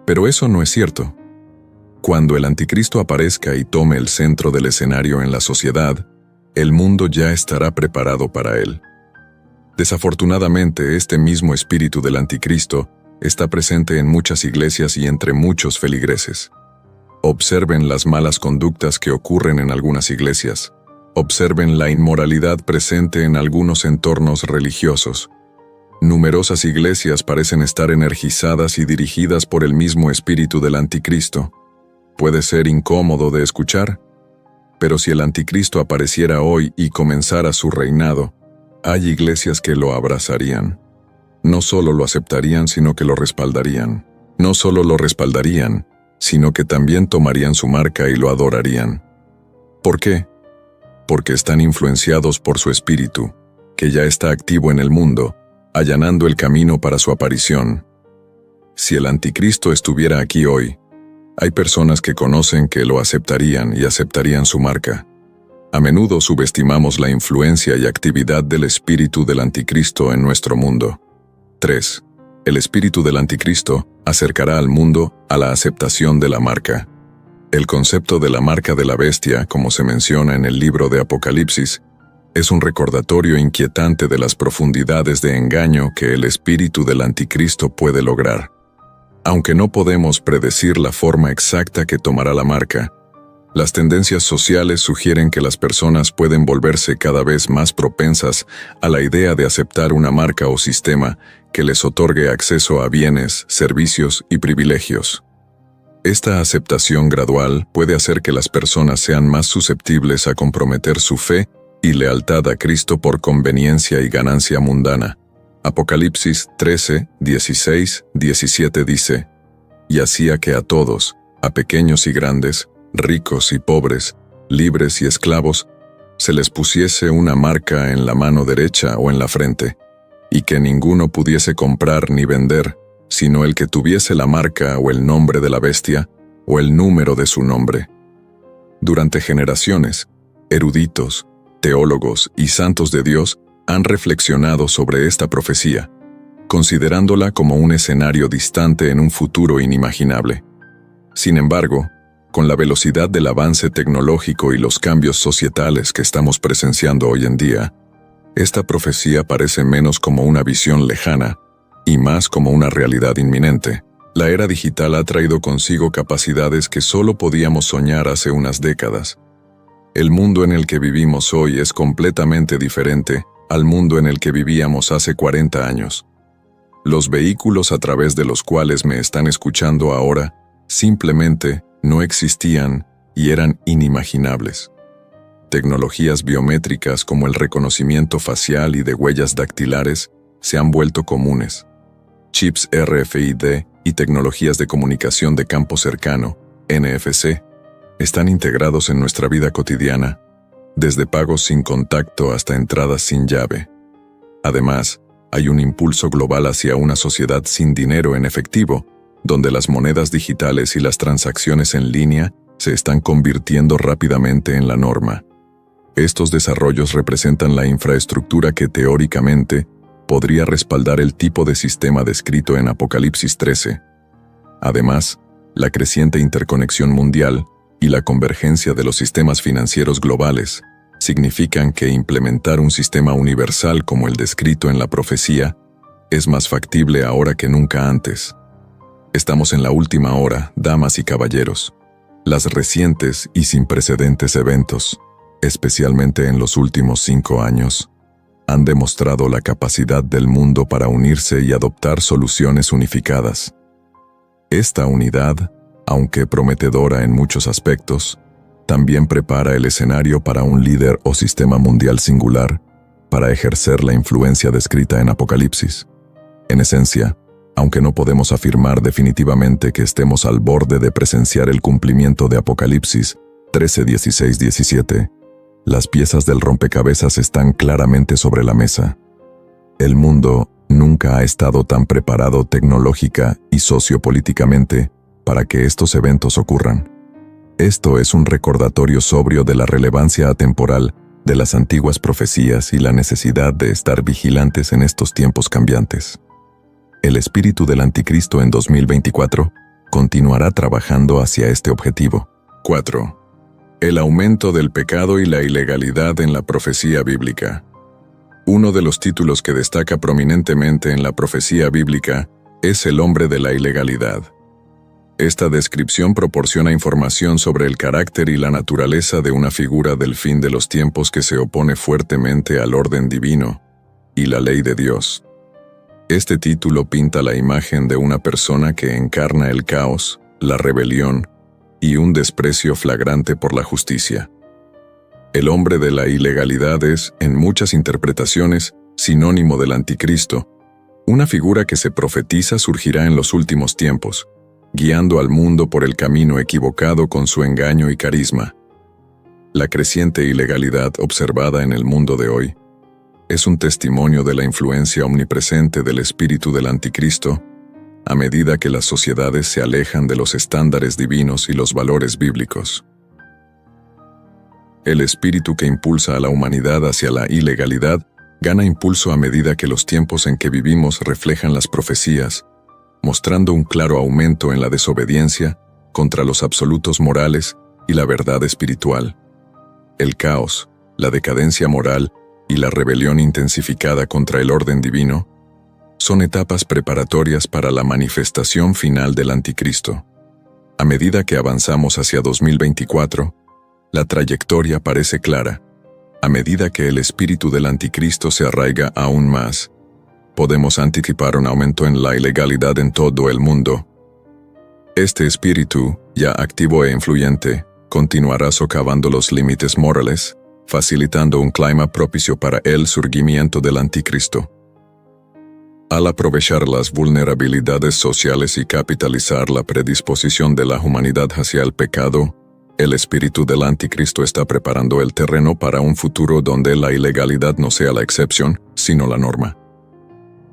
Pero eso no es cierto. Cuando el Anticristo aparezca y tome el centro del escenario en la sociedad, el mundo ya estará preparado para él. Desafortunadamente, este mismo espíritu del Anticristo está presente en muchas iglesias y entre muchos feligreses. Observen las malas conductas que ocurren en algunas iglesias. Observen la inmoralidad presente en algunos entornos religiosos. Numerosas iglesias parecen estar energizadas y dirigidas por el mismo espíritu del Anticristo. Puede ser incómodo de escuchar, pero si el Anticristo apareciera hoy y comenzara su reinado, hay iglesias que lo abrazarían. No solo lo aceptarían, sino que lo respaldarían. No solo lo respaldarían, sino que también tomarían su marca y lo adorarían. ¿Por qué? Porque están influenciados por su espíritu, que ya está activo en el mundo, allanando el camino para su aparición. Si el Anticristo estuviera aquí hoy, hay personas que conocen que lo aceptarían y aceptarían su marca. A menudo subestimamos la influencia y actividad del espíritu del Anticristo en nuestro mundo. 3. El espíritu del Anticristo acercará al mundo a la aceptación de la marca. El concepto de la marca de la bestia, como se menciona en el libro de Apocalipsis, es un recordatorio inquietante de las profundidades de engaño que el espíritu del Anticristo puede lograr. Aunque no podemos predecir la forma exacta que tomará la marca, las tendencias sociales sugieren que las personas pueden volverse cada vez más propensas a la idea de aceptar una marca o sistema que les otorgue acceso a bienes, servicios y privilegios. Esta aceptación gradual puede hacer que las personas sean más susceptibles a comprometer su fe y lealtad a Cristo por conveniencia y ganancia mundana. Apocalipsis 13, 16, 17 dice: «Y hacía que a todos, a pequeños y grandes, ricos y pobres, libres y esclavos, se les pusiese una marca en la mano derecha o en la frente, y que ninguno pudiese comprar ni vender, sino el que tuviese la marca o el nombre de la bestia, o el número de su nombre». Durante generaciones, eruditos, teólogos y santos de Dios han reflexionado sobre esta profecía, considerándola como un escenario distante en un futuro inimaginable. Sin embargo, con la velocidad del avance tecnológico y los cambios societales que estamos presenciando hoy en día, esta profecía parece menos como una visión lejana y más como una realidad inminente. La era digital ha traído consigo capacidades que solo podíamos soñar hace unas décadas. El mundo en el que vivimos hoy es completamente diferente al mundo en el que vivíamos hace 40 años. Los vehículos a través de los cuales me están escuchando ahora simplemente no existían y eran inimaginables. Tecnologías biométricas como el reconocimiento facial y de huellas dactilares se han vuelto comunes. Chips RFID y tecnologías de comunicación de campo cercano, NFC, están integrados en nuestra vida cotidiana, desde pagos sin contacto hasta entradas sin llave. Además, hay un impulso global hacia una sociedad sin dinero en efectivo, donde las monedas digitales y las transacciones en línea se están convirtiendo rápidamente en la norma. Estos desarrollos representan la infraestructura que teóricamente podría respaldar el tipo de sistema descrito en Apocalipsis 13. Además, la creciente interconexión mundial y la convergencia de los sistemas financieros globales significan que implementar un sistema universal como el descrito en la profecía es más factible ahora que nunca antes. Estamos en la última hora, damas y caballeros. Las recientes y sin precedentes eventos, especialmente en los últimos 5 años, han demostrado la capacidad del mundo para unirse y adoptar soluciones unificadas. Esta unidad, aunque prometedora en muchos aspectos, también prepara el escenario para un líder o sistema mundial singular para ejercer la influencia descrita en Apocalipsis. En esencia, aunque no podemos afirmar definitivamente que estemos al borde de presenciar el cumplimiento de Apocalipsis 13, 16, 17, las piezas del rompecabezas están claramente sobre la mesa. El mundo nunca ha estado tan preparado tecnológica y sociopolíticamente para que estos eventos ocurran. Esto es un recordatorio sobrio de la relevancia atemporal de las antiguas profecías y la necesidad de estar vigilantes en estos tiempos cambiantes. El espíritu del anticristo en 2024 continuará trabajando hacia este objetivo. 4. El aumento del pecado y la ilegalidad en la profecía bíblica. Uno de los títulos que destaca prominentemente en la profecía bíblica es el hombre de la ilegalidad. Esta descripción proporciona información sobre el carácter y la naturaleza de una figura del fin de los tiempos que se opone fuertemente al orden divino y la ley de Dios. Este título pinta la imagen de una persona que encarna el caos, la rebelión y un desprecio flagrante por la justicia. El hombre de la ilegalidad es, en muchas interpretaciones, sinónimo del anticristo, una figura que se profetiza surgirá en los últimos tiempos, guiando al mundo por el camino equivocado con su engaño y carisma. La creciente ilegalidad observada en el mundo de hoy es un testimonio de la influencia omnipresente del espíritu del anticristo a medida que las sociedades se alejan de los estándares divinos y los valores bíblicos. El espíritu que impulsa a la humanidad hacia la ilegalidad gana impulso a medida que los tiempos en que vivimos reflejan las profecías, mostrando un claro aumento en la desobediencia contra los absolutos morales y la verdad espiritual. El caos, la decadencia moral y la rebelión intensificada contra el orden divino son etapas preparatorias para la manifestación final del anticristo. A medida que avanzamos hacia 2024, la trayectoria parece clara. A medida que el espíritu del anticristo se arraiga aún más, podemos anticipar un aumento en la ilegalidad en todo el mundo. Este espíritu, ya activo e influyente, continuará socavando los límites morales, facilitando un clima propicio para el surgimiento del anticristo. Al aprovechar las vulnerabilidades sociales y capitalizar la predisposición de la humanidad hacia el pecado, el espíritu del anticristo está preparando el terreno para un futuro donde la ilegalidad no sea la excepción, sino la norma.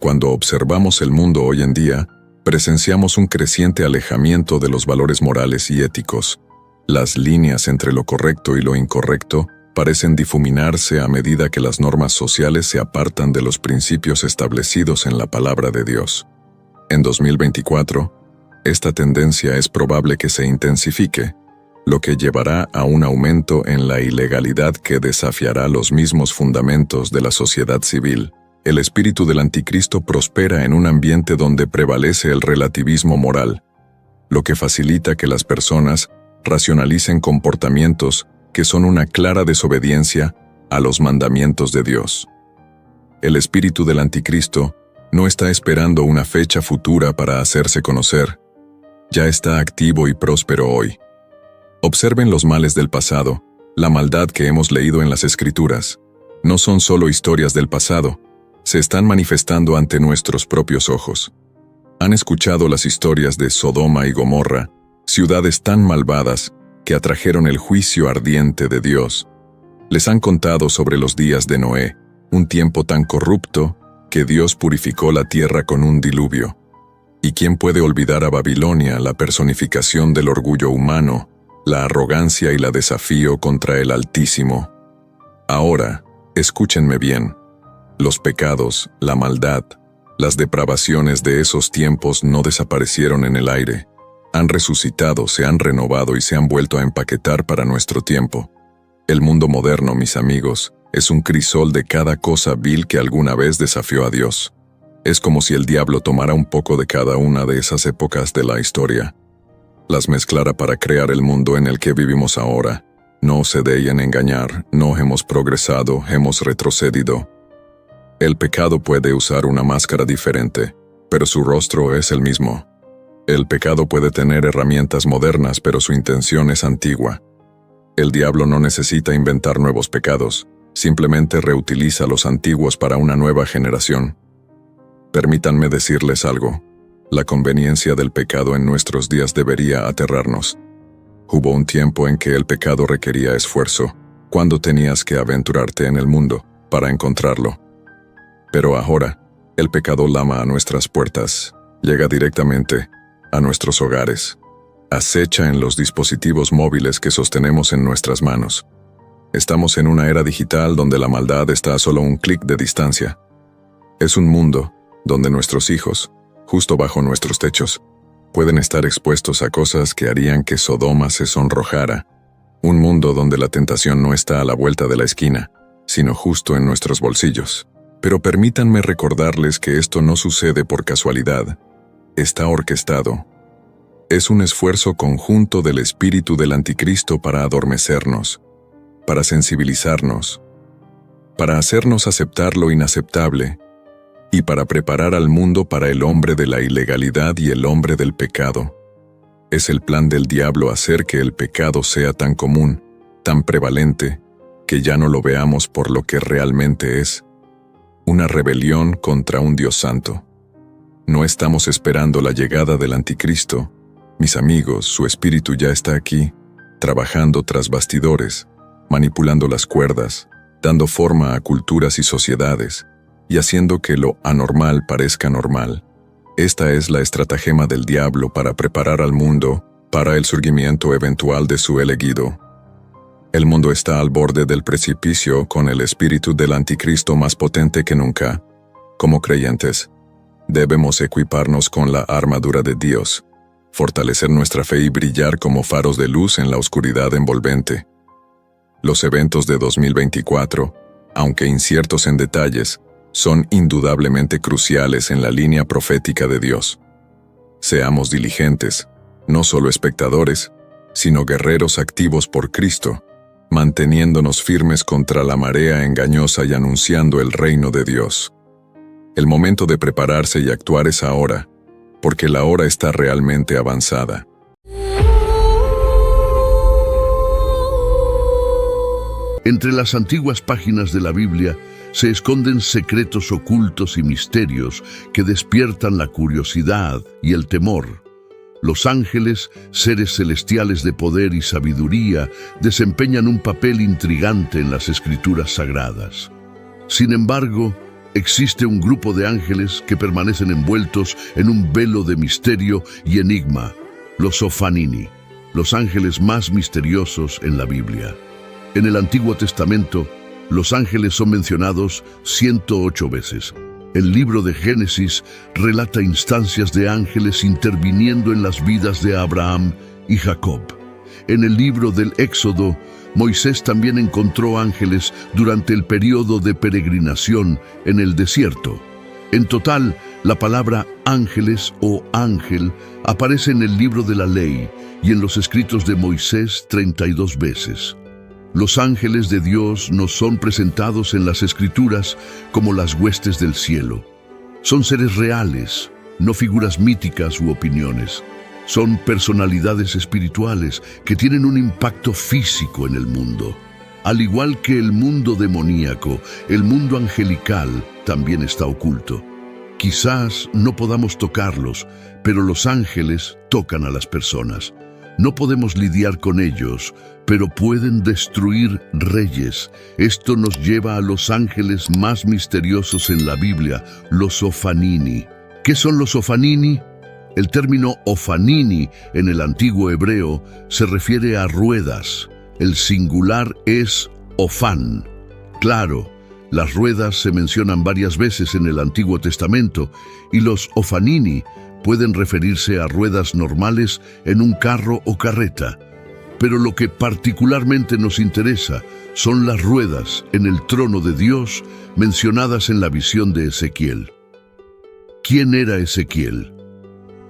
Cuando observamos el mundo hoy en día, presenciamos un creciente alejamiento de los valores morales y éticos. Las líneas entre lo correcto y lo incorrecto parecen difuminarse a medida que las normas sociales se apartan de los principios establecidos en la palabra de Dios. En 2024, esta tendencia es probable que se intensifique, lo que llevará a un aumento en la ilegalidad que desafiará los mismos fundamentos de la sociedad civil. El espíritu del anticristo prospera en un ambiente donde prevalece el relativismo moral, lo que facilita que las personas racionalicen comportamientos que son una clara desobediencia a los mandamientos de Dios. El espíritu del anticristo no está esperando una fecha futura para hacerse conocer, ya está activo y próspero hoy. Observen los males del pasado, la maldad que hemos leído en las Escrituras. No son solo historias del pasado, se están manifestando ante nuestros propios ojos. Han escuchado las historias de Sodoma y Gomorra, ciudades tan malvadas que atrajeron el juicio ardiente de Dios. Les han contado sobre los días de Noé, un tiempo tan corrupto que Dios purificó la tierra con un diluvio. ¿Y quién puede olvidar a Babilonia, la personificación del orgullo humano, la arrogancia y la desafío contra el Altísimo? Ahora, escúchenme bien. Los pecados, la maldad, las depravaciones de esos tiempos no desaparecieron en el aire. Han resucitado, se han renovado y se han vuelto a empaquetar para nuestro tiempo. El mundo moderno, mis amigos, es un crisol de cada cosa vil que alguna vez desafió a Dios. Es como si el diablo tomara un poco de cada una de esas épocas de la historia, las mezclara para crear el mundo en el que vivimos ahora. No se dejen engañar, no hemos progresado, hemos retrocedido. El pecado puede usar una máscara diferente, pero su rostro es el mismo. El pecado puede tener herramientas modernas, pero su intención es antigua. El diablo no necesita inventar nuevos pecados, simplemente reutiliza los antiguos para una nueva generación. Permítanme decirles algo. La conveniencia del pecado en nuestros días debería aterrarnos. Hubo un tiempo en que el pecado requería esfuerzo, cuando tenías que aventurarte en el mundo para encontrarlo. Pero ahora, el pecado lama a nuestras puertas, llega directamente a nuestros hogares, acecha en los dispositivos móviles que sostenemos en nuestras manos. Estamos en una era digital donde la maldad está a solo un clic de distancia. Es un mundo donde nuestros hijos, justo bajo nuestros techos, pueden estar expuestos a cosas que harían que Sodoma se sonrojara. Un mundo donde la tentación no está a la vuelta de la esquina, sino justo en nuestros bolsillos. Pero permítanme recordarles que esto no sucede por casualidad. Está orquestado. Es un esfuerzo conjunto del espíritu del anticristo para adormecernos, para sensibilizarnos, para hacernos aceptar lo inaceptable y para preparar al mundo para el hombre de la ilegalidad y el hombre del pecado. Es el plan del diablo hacer que el pecado sea tan común, tan prevalente, que ya no lo veamos por lo que realmente es: una rebelión contra un Dios santo. No estamos esperando la llegada del anticristo. Mis amigos, su espíritu ya está aquí, trabajando tras bastidores, manipulando las cuerdas, dando forma a culturas y sociedades, y haciendo que lo anormal parezca normal. Esta es la estratagema del diablo para preparar al mundo para el surgimiento eventual de su elegido. El mundo está al borde del precipicio con el espíritu del anticristo más potente que nunca. Como creyentes, debemos equiparnos con la armadura de Dios, fortalecer nuestra fe y brillar como faros de luz en la oscuridad envolvente. Los eventos de 2024, aunque inciertos en detalles, son indudablemente cruciales en la línea profética de Dios. Seamos diligentes, no solo espectadores, sino guerreros activos por Cristo, manteniéndonos firmes contra la marea engañosa y anunciando el reino de Dios. El momento de prepararse y actuar es ahora, porque la hora está realmente avanzada. Entre las antiguas páginas de la Biblia se esconden secretos ocultos y misterios que despiertan la curiosidad y el temor. Los ángeles, seres celestiales de poder y sabiduría, desempeñan un papel intrigante en las escrituras sagradas. Sin embargo, existe un grupo de ángeles que permanecen envueltos en un velo de misterio y enigma: los Ophanini, los ángeles más misteriosos en la Biblia. En el Antiguo Testamento, los ángeles son mencionados 108 veces. El libro de Génesis relata instancias de ángeles interviniendo en las vidas de Abraham y Jacob. En el libro del Éxodo, Moisés también encontró ángeles durante el periodo de peregrinación en el desierto. En total, la palabra ángeles o ángel aparece en el libro de la ley y en los escritos de Moisés 32 veces. Los ángeles de Dios nos son presentados en las Escrituras como las huestes del cielo. Son seres reales, no figuras míticas u opiniones. Son personalidades espirituales que tienen un impacto físico en el mundo. Al igual que el mundo demoníaco, el mundo angelical también está oculto. Quizás no podamos tocarlos, pero los ángeles tocan a las personas. No podemos lidiar con ellos, pero pueden destruir reyes. Esto nos lleva a los ángeles más misteriosos en la Biblia, los Ophanini. ¿Qué son los Ophanini? El término Ophanini en el antiguo hebreo se refiere a ruedas. El singular es Ophan. Claro, las ruedas se mencionan varias veces en el Antiguo Testamento y los Ophanini pueden referirse a ruedas normales en un carro o carreta. Pero lo que particularmente nos interesa son las ruedas en el trono de Dios mencionadas en la visión de Ezequiel. ¿Quién era Ezequiel?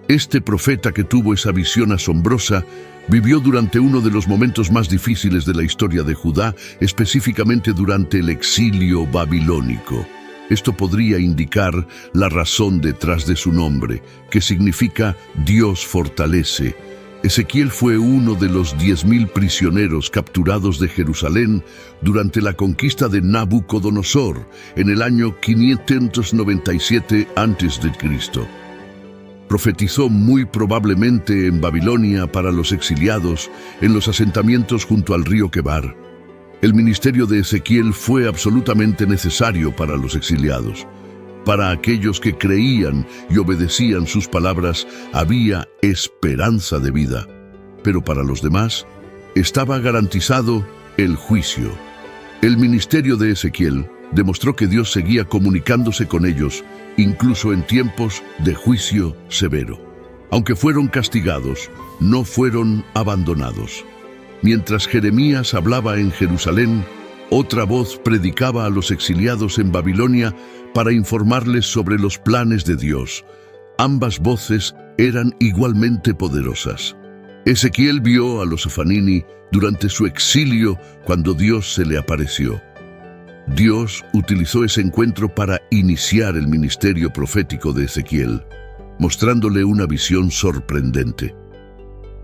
Este profeta que tuvo esa visión asombrosa vivió durante uno de los momentos más difíciles de la historia de Judá, específicamente durante el exilio babilónico. Esto podría indicar la razón detrás de su nombre, que significa Dios fortalece. Ezequiel fue uno de los 10.000 prisioneros capturados de Jerusalén durante la conquista de Nabucodonosor en el año 597 a.C. Profetizó muy probablemente en Babilonia para los exiliados en los asentamientos junto al río Quebar. El ministerio de Ezequiel fue absolutamente necesario para los exiliados. Para aquellos que creían y obedecían sus palabras, había esperanza de vida. Pero para los demás, estaba garantizado el juicio. El ministerio de Ezequiel demostró que Dios seguía comunicándose con ellos, incluso en tiempos de juicio severo. Aunque fueron castigados, no fueron abandonados. Mientras Jeremías hablaba en Jerusalén, otra voz predicaba a los exiliados en Babilonia para informarles sobre los planes de Dios. Ambas voces eran igualmente poderosas. Ezequiel vio a los Ofanini durante su exilio cuando Dios se le apareció. Dios utilizó ese encuentro para iniciar el ministerio profético de Ezequiel, mostrándole una visión sorprendente.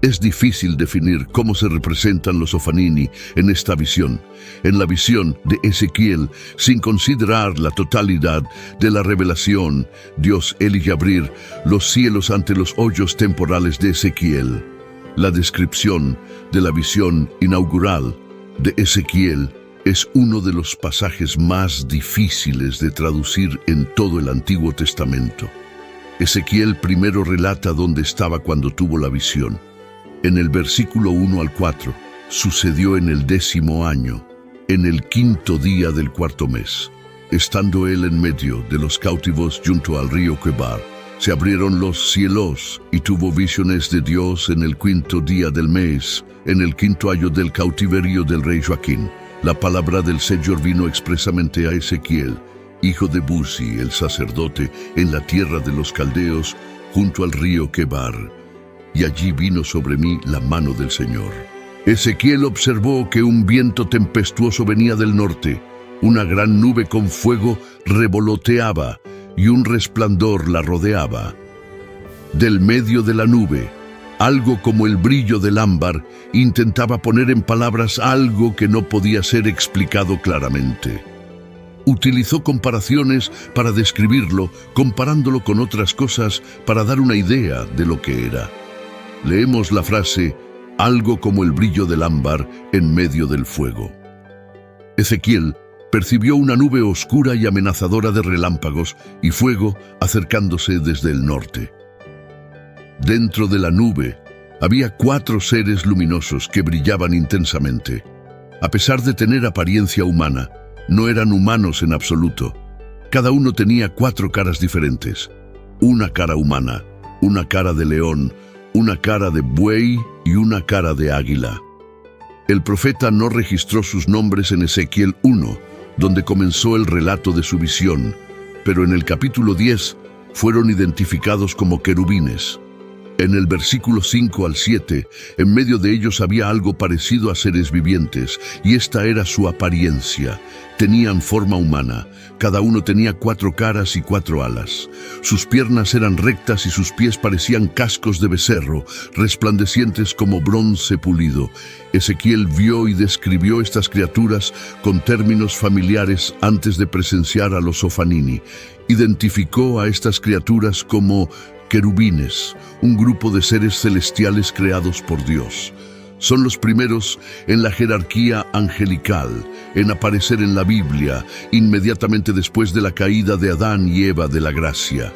Es difícil definir cómo se representan los Ofanini en esta visión, en la visión de Ezequiel, sin considerar la totalidad de la revelación. Dios elige abrir los cielos ante los hoyos temporales de Ezequiel. La descripción de la visión inaugural de Ezequiel es uno de los pasajes más difíciles de traducir en todo el Antiguo Testamento. Ezequiel primero relata dónde estaba cuando tuvo la visión. En el versículo 1 al 4, sucedió en el 10º año, en el 5º día del 4º mes. Estando él en medio de los cautivos junto al río Quebar, se abrieron los cielos y tuvo visiones de Dios en el 5º día del mes, en el 5º año del cautiverio del rey Joaquín. La palabra del Señor vino expresamente a Ezequiel, hijo de Buzi, el sacerdote, en la tierra de los caldeos, junto al río Quebar. Y allí vino sobre mí la mano del Señor. Ezequiel observó que un viento tempestuoso venía del norte, una gran nube con fuego revoloteaba y un resplandor la rodeaba. Del medio de la nube, algo como el brillo del ámbar, intentaba poner en palabras algo que no podía ser explicado claramente. Utilizó comparaciones para describirlo, comparándolo con otras cosas para dar una idea de lo que era. Leemos la frase, algo como el brillo del ámbar en medio del fuego. Ezequiel percibió una nube oscura y amenazadora de relámpagos y fuego acercándose desde el norte. Dentro de la nube había 4 seres luminosos que brillaban intensamente. A pesar de tener apariencia humana, no eran humanos en absoluto. Cada uno tenía 4 caras diferentes. Una cara humana, una cara de león, una cara de buey y una cara de águila. El profeta no registró sus nombres en Ezequiel 1, donde comenzó el relato de su visión, pero en el capítulo 10 fueron identificados como querubines. En el versículo 5 al 7, en medio de ellos había algo parecido a seres vivientes, y esta era su apariencia. Tenían forma humana, cada uno tenía 4 caras y 4 alas. Sus piernas eran rectas y sus pies parecían cascos de becerro, resplandecientes como bronce pulido. Ezequiel vio y describió estas criaturas con términos familiares antes de presenciar a los Ofanini. Identificó a estas criaturas como querubines, un grupo de seres celestiales creados por Dios. Son los primeros en la jerarquía angelical, en aparecer en la Biblia, inmediatamente después de la caída de Adán y Eva de la gracia.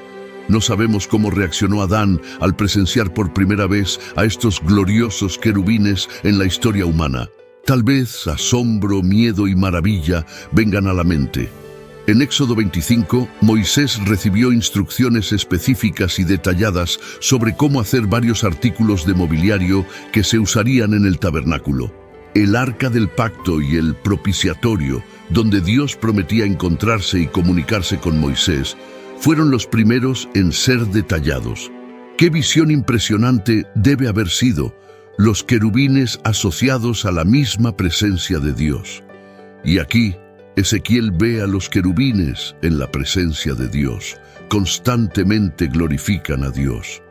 No sabemos cómo reaccionó Adán al presenciar por primera vez a estos gloriosos querubines en la historia humana. Tal vez asombro, miedo y maravilla vengan a la mente. En Éxodo 25, Moisés recibió instrucciones específicas y detalladas sobre cómo hacer varios artículos de mobiliario que se usarían en el tabernáculo. El arca del pacto y el propiciatorio, donde Dios prometía encontrarse y comunicarse con Moisés, fueron los primeros en ser detallados. ¡Qué visión impresionante debe haber sido! Los querubines asociados a la misma presencia de Dios. Y aquí, Ezequiel ve a los querubines en la presencia de Dios. Constantemente glorifican a Dios.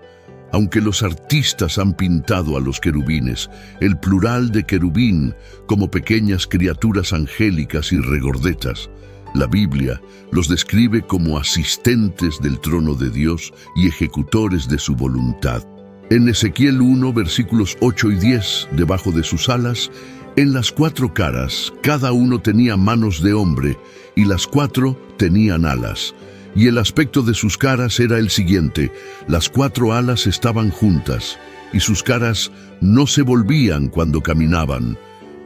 Aunque los artistas han pintado a los querubines, el plural de querubín, como pequeñas criaturas angélicas y regordetas, la Biblia los describe como asistentes del trono de Dios y ejecutores de su voluntad. En Ezequiel 1, versículos 8 y 10, debajo de sus alas, en las 4 caras, cada uno tenía manos de hombre, y las 4 tenían alas. Y el aspecto de sus caras era el siguiente: las 4 alas estaban juntas, y sus caras no se volvían cuando caminaban,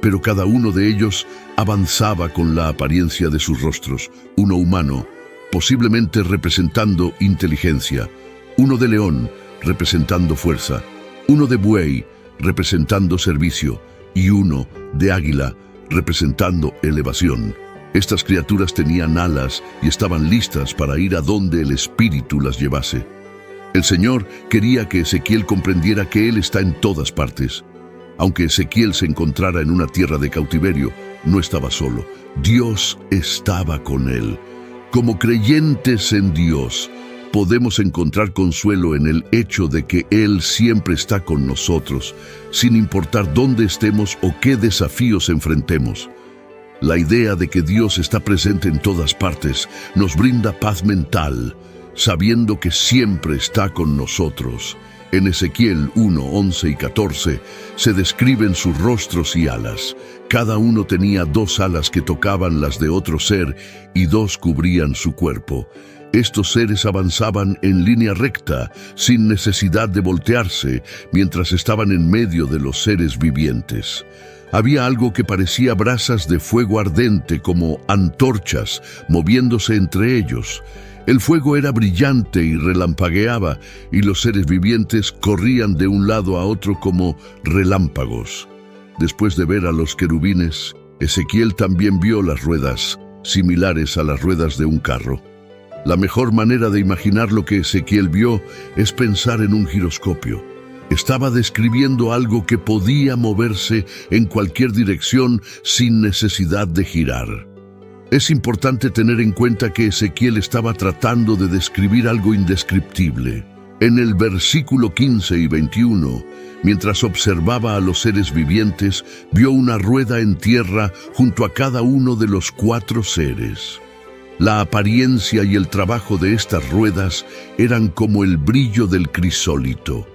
pero cada uno de ellos avanzaba con la apariencia de sus rostros, uno humano, posiblemente representando inteligencia, uno de león, representando fuerza, uno de buey, representando servicio, y uno de águila, representando elevación. Estas criaturas tenían alas y estaban listas para ir a donde el Espíritu las llevase. El Señor quería que Ezequiel comprendiera que Él está en todas partes. Aunque Ezequiel se encontrara en una tierra de cautiverio, no estaba solo. Dios estaba con él. Como creyentes en Dios, podemos encontrar consuelo en el hecho de que Él siempre está con nosotros, sin importar dónde estemos o qué desafíos enfrentemos. La idea de que Dios está presente en todas partes nos brinda paz mental, sabiendo que siempre está con nosotros. En Ezequiel 1, 11 y 14 se describen sus rostros y alas. Cada uno tenía 2 alas que tocaban las de otro ser y 2 cubrían su cuerpo. Estos seres avanzaban en línea recta, sin necesidad de voltearse, mientras estaban en medio de los seres vivientes. Había algo que parecía brasas de fuego ardente, como antorchas, moviéndose entre ellos. El fuego era brillante y relampagueaba, y los seres vivientes corrían de un lado a otro como relámpagos. Después de ver a los querubines, Ezequiel también vio las ruedas, similares a las ruedas de un carro. La mejor manera de imaginar lo que Ezequiel vio es pensar en un giroscopio. Estaba describiendo algo que podía moverse en cualquier dirección sin necesidad de girar. Es importante tener en cuenta que Ezequiel estaba tratando de describir algo indescriptible. En el versículo 15 y 21, mientras observaba a los seres vivientes, vio una rueda en tierra junto a cada uno de los 4 seres. La apariencia y el trabajo de estas ruedas eran como el brillo del crisólito.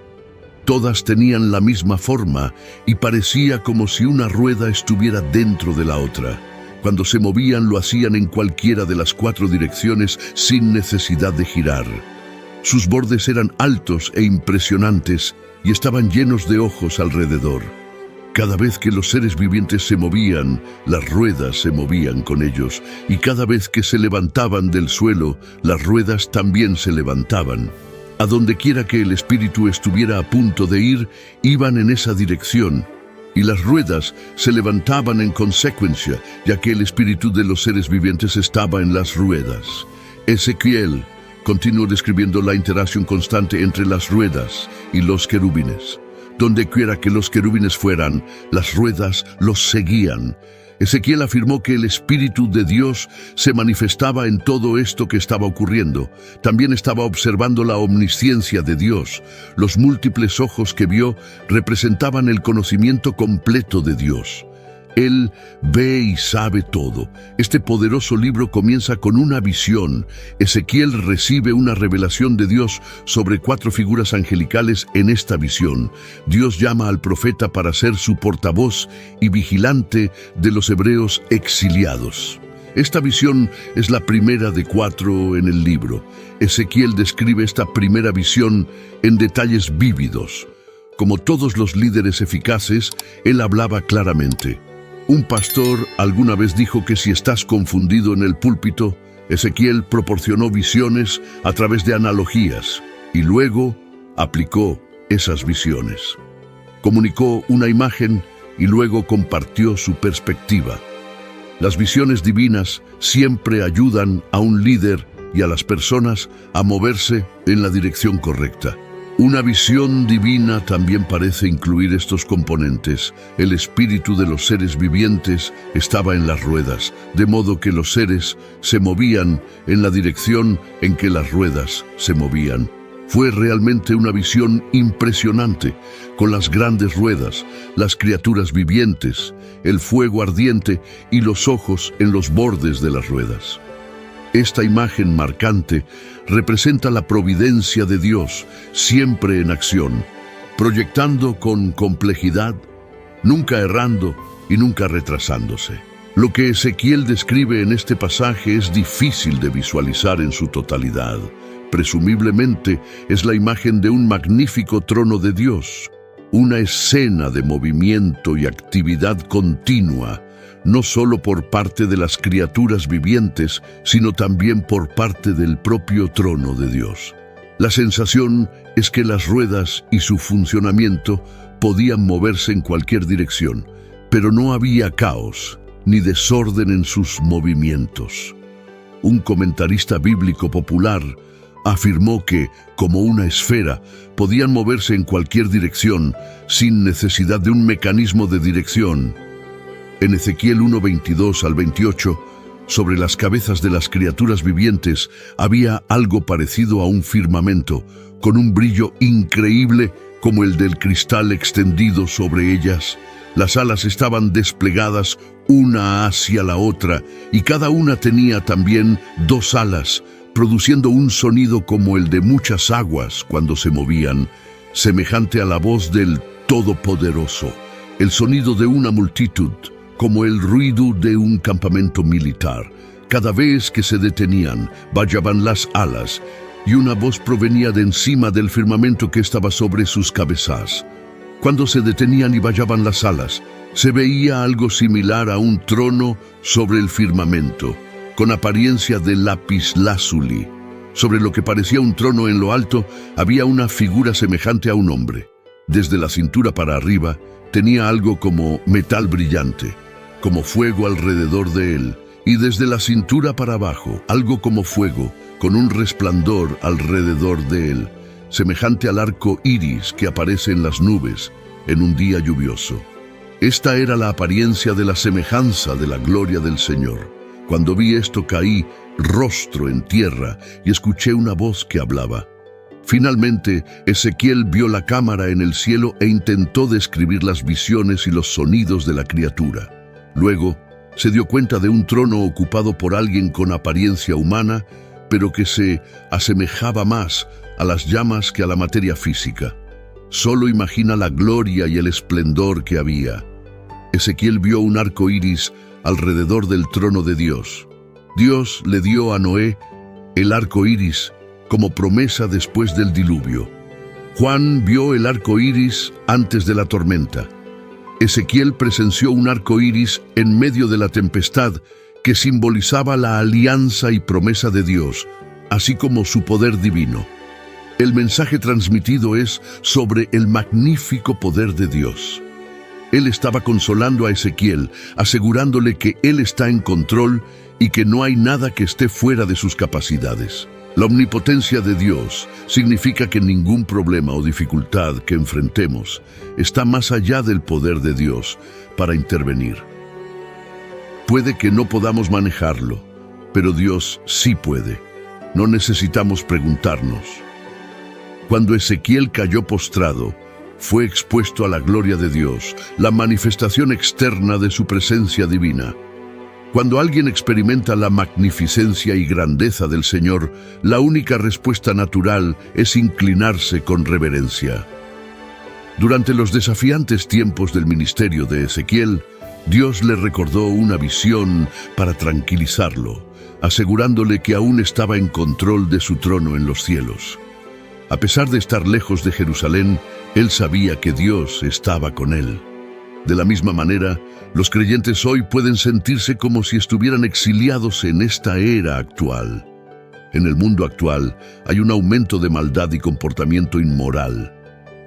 Todas tenían la misma forma y parecía como si una rueda estuviera dentro de la otra. Cuando se movían lo hacían en cualquiera de las 4 direcciones sin necesidad de girar. Sus bordes eran altos e impresionantes y estaban llenos de ojos alrededor. Cada vez que los seres vivientes se movían, las ruedas se movían con ellos, y cada vez que se levantaban del suelo, las ruedas también se levantaban. A donde quiera que el espíritu estuviera a punto de ir, iban en esa dirección, y las ruedas se levantaban en consecuencia, ya que el espíritu de los seres vivientes estaba en las ruedas. Ezequiel continuó describiendo la interacción constante entre las ruedas y los querubines. Donde quiera que los querubines fueran, las ruedas los seguían. Ezequiel afirmó que el Espíritu de Dios se manifestaba en todo esto que estaba ocurriendo. También estaba observando la omnisciencia de Dios. Los múltiples ojos que vio representaban el conocimiento completo de Dios. Él ve y sabe todo. Este poderoso libro comienza con una visión. Ezequiel recibe una revelación de Dios sobre 4 figuras angelicales en esta visión. Dios llama al profeta para ser su portavoz y vigilante de los hebreos exiliados. Esta visión es la primera de 4 en el libro. Ezequiel describe esta primera visión en detalles vívidos. Como todos los líderes eficaces, él hablaba claramente. Un pastor alguna vez dijo que si estás confundido en el púlpito, Ezequiel proporcionó visiones a través de analogías y luego aplicó esas visiones. Comunicó una imagen y luego compartió su perspectiva. Las visiones divinas siempre ayudan a un líder y a las personas a moverse en la dirección correcta. Una visión divina también parece incluir estos componentes. El espíritu de los seres vivientes estaba en las ruedas, de modo que los seres se movían en la dirección en que las ruedas se movían. Fue realmente una visión impresionante, con las grandes ruedas, las criaturas vivientes, el fuego ardiente y los ojos en los bordes de las ruedas. Esta imagen marcante representa la providencia de Dios, siempre en acción, proyectando con complejidad, nunca errando y nunca retrasándose. Lo que Ezequiel describe en este pasaje es difícil de visualizar en su totalidad. Presumiblemente es la imagen de un magnífico trono de Dios, una escena de movimiento y actividad continua, no solo por parte de las criaturas vivientes, sino también por parte del propio trono de Dios. La sensación es que las ruedas y su funcionamiento podían moverse en cualquier dirección, pero no había caos ni desorden en sus movimientos. Un comentarista bíblico popular afirmó que, como una esfera, podían moverse en cualquier dirección sin necesidad de un mecanismo de dirección. En Ezequiel 1:22 al 28, sobre las cabezas de las criaturas vivientes había algo parecido a un firmamento, con un brillo increíble como el del cristal extendido sobre ellas. Las alas estaban desplegadas una hacia la otra, y cada una tenía también 2 alas, produciendo un sonido como el de muchas aguas cuando se movían, semejante a la voz del Todopoderoso, el sonido de una multitud, como el ruido de un campamento militar. Cada vez que se detenían, vallaban las alas, y una voz provenía de encima del firmamento que estaba sobre sus cabezas. Cuando se detenían y vallaban las alas, se veía algo similar a un trono sobre el firmamento, con apariencia de lapislázuli. Sobre lo que parecía un trono en lo alto, había una figura semejante a un hombre. Desde la cintura para arriba, tenía algo como metal brillante, como fuego alrededor de él, y desde la cintura para abajo, algo como fuego, con un resplandor alrededor de él, semejante al arco iris que aparece en las nubes en un día lluvioso. Esta era la apariencia de la semejanza de la gloria del Señor. Cuando vi esto, caí rostro en tierra y escuché una voz que hablaba. Finalmente, Ezequiel vio la cámara en el cielo e intentó describir las visiones y los sonidos de la criatura. Luego, se dio cuenta de un trono ocupado por alguien con apariencia humana, pero que se asemejaba más a las llamas que a la materia física. Solo imagina la gloria y el esplendor que había. Ezequiel vio un arco iris alrededor del trono de Dios. Dios le dio a Noé el arco iris como promesa después del diluvio. Juan vio el arco iris antes de la tormenta. Ezequiel presenció un arco iris en medio de la tempestad que simbolizaba la alianza y promesa de Dios, así como su poder divino. El mensaje transmitido es sobre el magnífico poder de Dios. Él estaba consolando a Ezequiel, asegurándole que Él está en control y que no hay nada que esté fuera de sus capacidades. La omnipotencia de Dios significa que ningún problema o dificultad que enfrentemos está más allá del poder de Dios para intervenir. Puede que no podamos manejarlo, pero Dios sí puede. No necesitamos preguntarnos. Cuando Ezequiel cayó postrado, fue expuesto a la gloria de Dios, la manifestación externa de su presencia divina. Cuando alguien experimenta la magnificencia y grandeza del Señor, la única respuesta natural es inclinarse con reverencia. Durante los desafiantes tiempos del ministerio de Ezequiel, Dios le recordó una visión para tranquilizarlo, asegurándole que aún estaba en control de su trono en los cielos. A pesar de estar lejos de Jerusalén, él sabía que Dios estaba con él. De la misma manera, los creyentes hoy pueden sentirse como si estuvieran exiliados en esta era actual. En el mundo actual hay un aumento de maldad y comportamiento inmoral.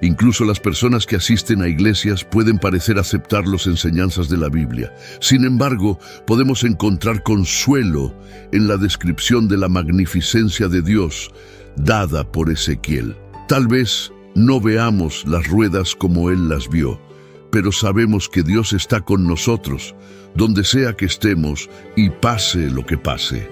Incluso las personas que asisten a iglesias pueden parecer aceptar las enseñanzas de la Biblia. Sin embargo, podemos encontrar consuelo en la descripción de la magnificencia de Dios dada por Ezequiel. Tal vez no veamos las ruedas como Él las vio, pero sabemos que Dios está con nosotros, donde sea que estemos y pase lo que pase.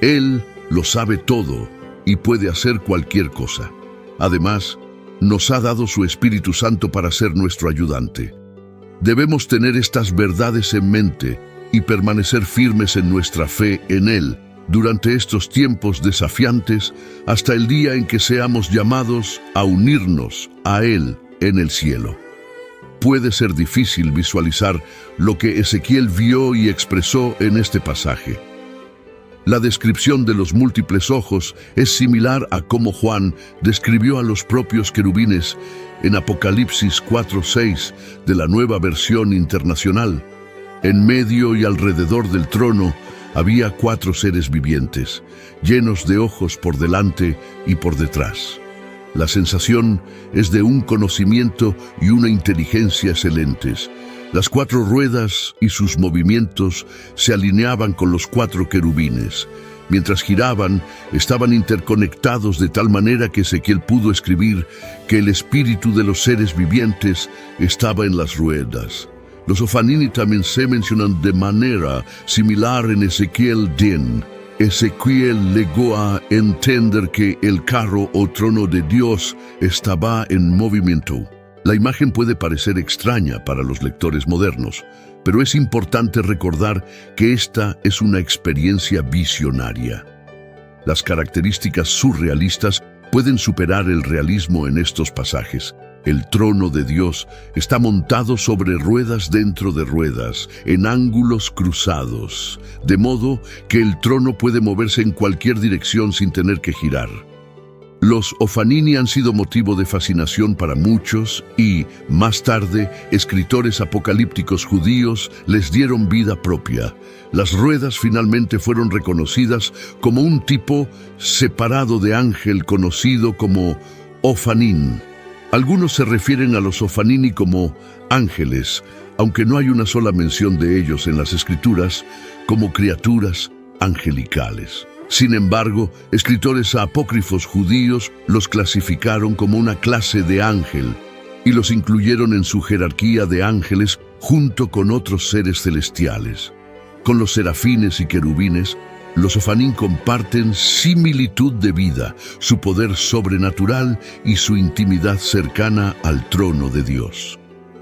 Él lo sabe todo y puede hacer cualquier cosa. Además, nos ha dado su Espíritu Santo para ser nuestro ayudante. Debemos tener estas verdades en mente y permanecer firmes en nuestra fe en Él durante estos tiempos desafiantes hasta el día en que seamos llamados a unirnos a Él en el cielo. Puede ser difícil visualizar lo que Ezequiel vio y expresó en este pasaje. La descripción de los múltiples ojos es similar a cómo Juan describió a los propios querubines en Apocalipsis 4:6 de la Nueva Versión Internacional. En medio y alrededor del trono había 4 seres vivientes, llenos de ojos por delante y por detrás. La sensación es de un conocimiento y una inteligencia excelentes. Las 4 ruedas y sus movimientos se alineaban con los 4 querubines. Mientras giraban, estaban interconectados de tal manera que Ezequiel pudo escribir que el espíritu de los seres vivientes estaba en las ruedas. Los Ofanini también se mencionan de manera similar en Ezequiel 10. Ezequiel llegó a entender que el carro o trono de Dios estaba en movimiento. La imagen puede parecer extraña para los lectores modernos, pero es importante recordar que esta es una experiencia visionaria. Las características surrealistas pueden superar el realismo en estos pasajes. El trono de Dios está montado sobre ruedas dentro de ruedas, en ángulos cruzados, de modo que el trono puede moverse en cualquier dirección sin tener que girar. Los Ofanini han sido motivo de fascinación para muchos y, más tarde, escritores apocalípticos judíos les dieron vida propia. Las ruedas finalmente fueron reconocidas como un tipo separado de ángel conocido como Ofanín. Algunos se refieren a los Ofanini como ángeles, aunque no hay una sola mención de ellos en las Escrituras como criaturas angelicales. Sin embargo, escritores apócrifos judíos los clasificaron como una clase de ángel y los incluyeron en su jerarquía de ángeles junto con otros seres celestiales. Con los serafines y querubines, los Ofanín comparten similitud de vida, su poder sobrenatural y su intimidad cercana al trono de Dios.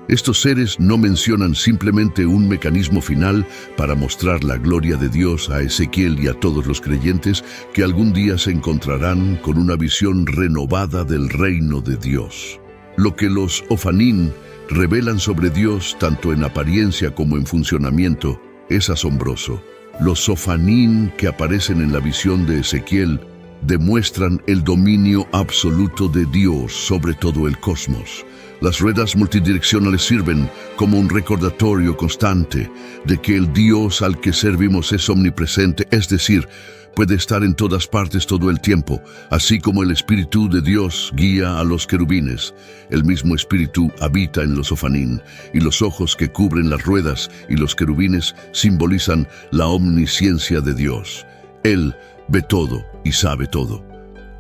Estos seres no mencionan simplemente un mecanismo final para mostrar la gloria de Dios a Ezequiel y a todos los creyentes que algún día se encontrarán con una visión renovada del reino de Dios. Lo que los Ofanín revelan sobre Dios, tanto en apariencia como en funcionamiento, es asombroso. Los Ofanín que aparecen en la visión de Ezequiel demuestran el dominio absoluto de Dios sobre todo el cosmos. Las ruedas multidireccionales sirven como un recordatorio constante de que el Dios al que servimos es omnipresente, es decir, puede estar en todas partes todo el tiempo, así como el Espíritu de Dios guía a los querubines. El mismo Espíritu habita en los Ofanín, y los ojos que cubren las ruedas y los querubines simbolizan la omnisciencia de Dios. Él ve todo y sabe todo.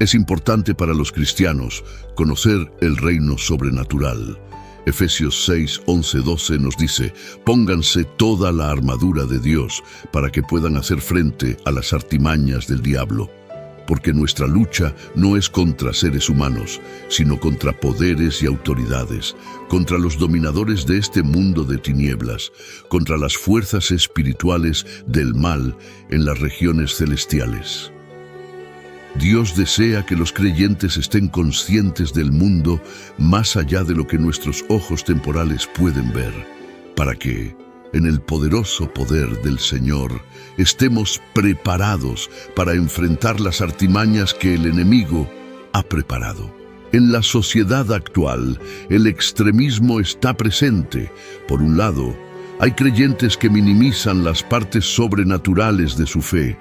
Es importante para los cristianos conocer el reino sobrenatural. Efesios 6, 11, 12 nos dice: pónganse toda la armadura de Dios para que puedan hacer frente a las artimañas del diablo. Porque nuestra lucha no es contra seres humanos, sino contra poderes y autoridades, contra los dominadores de este mundo de tinieblas, contra las fuerzas espirituales del mal en las regiones celestiales. Dios desea que los creyentes estén conscientes del mundo más allá de lo que nuestros ojos temporales pueden ver, para que, en el poderoso poder del Señor, estemos preparados para enfrentar las artimañas que el enemigo ha preparado. En la sociedad actual, el extremismo está presente. Por un lado, hay creyentes que minimizan las partes sobrenaturales de su fe,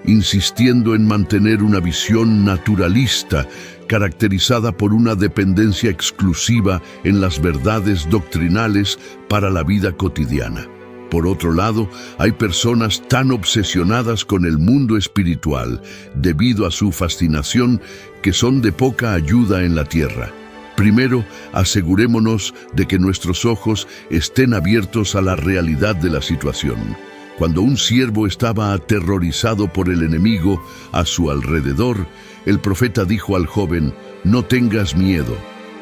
insistiendo en mantener una visión naturalista caracterizada por una dependencia exclusiva en las verdades doctrinales para la vida cotidiana. Por otro lado, hay personas tan obsesionadas con el mundo espiritual debido a su fascinación que son de poca ayuda en la tierra. Primero, asegurémonos de que nuestros ojos estén abiertos a la realidad de la situación. Cuando un siervo estaba aterrorizado por el enemigo a su alrededor, el profeta dijo al joven: «No tengas miedo».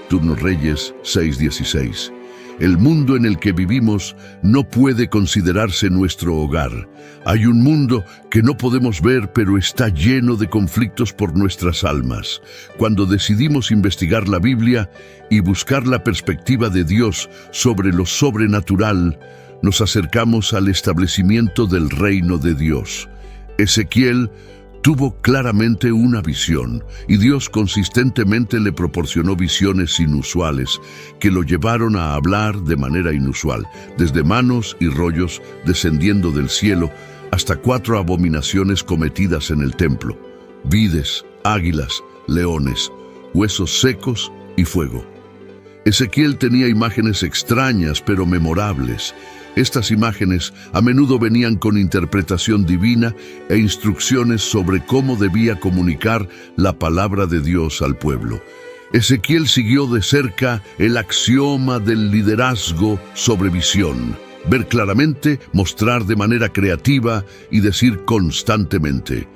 Turno Reyes 6:16. El mundo en el que vivimos no puede considerarse nuestro hogar. Hay un mundo que no podemos ver, pero está lleno de conflictos por nuestras almas. Cuando decidimos investigar la Biblia y buscar la perspectiva de Dios sobre lo sobrenatural, nos acercamos al establecimiento del reino de Dios. Ezequiel tuvo claramente una visión, y Dios consistentemente le proporcionó visiones inusuales que lo llevaron a hablar de manera inusual, desde manos y rollos descendiendo del cielo hasta 4 abominaciones cometidas en el templo: vides, águilas, leones, huesos secos y fuego. Ezequiel tenía imágenes extrañas pero memorables. Estas imágenes a menudo venían con interpretación divina e instrucciones sobre cómo debía comunicar la palabra de Dios al pueblo. Ezequiel siguió de cerca el axioma del liderazgo sobre visión: ver claramente, mostrar de manera creativa y decir constantemente.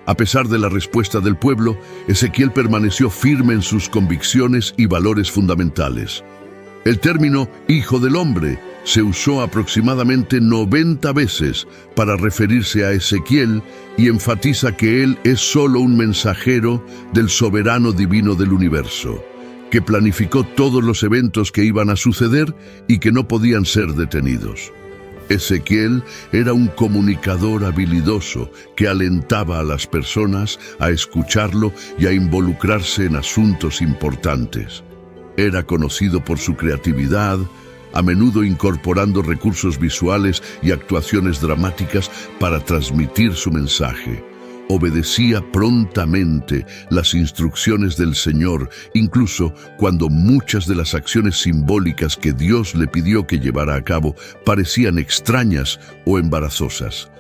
A pesar de la respuesta del pueblo, Ezequiel permaneció firme en sus convicciones y valores fundamentales. El término «hijo del hombre» se usó aproximadamente 90 veces para referirse a Ezequiel y enfatiza que él es solo un mensajero del soberano divino del universo, que planificó todos los eventos que iban a suceder y que no podían ser detenidos. Ezequiel era un comunicador habilidoso que alentaba a las personas a escucharlo y a involucrarse en asuntos importantes. Era conocido por su creatividad, a menudo incorporando recursos visuales y actuaciones dramáticas para transmitir su mensaje. Obedecía prontamente las instrucciones del Señor, incluso cuando muchas de las acciones simbólicas que Dios le pidió que llevara a cabo parecían extrañas o embarazosas.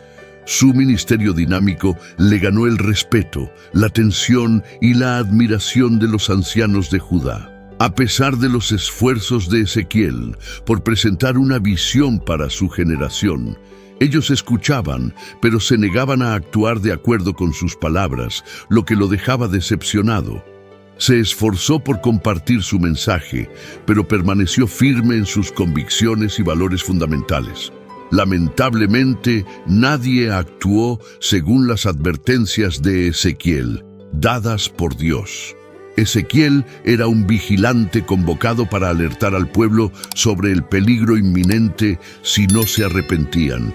Su ministerio dinámico le ganó el respeto, la atención y la admiración de los ancianos de Judá. A pesar de los esfuerzos de Ezequiel por presentar una visión para su generación, ellos escuchaban, pero se negaban a actuar de acuerdo con sus palabras, lo que lo dejaba decepcionado. Se esforzó por compartir su mensaje, pero permaneció firme en sus convicciones y valores fundamentales. Lamentablemente, nadie actuó según las advertencias de Ezequiel, dadas por Dios. Ezequiel era un vigilante convocado para alertar al pueblo sobre el peligro inminente si no se arrepentían.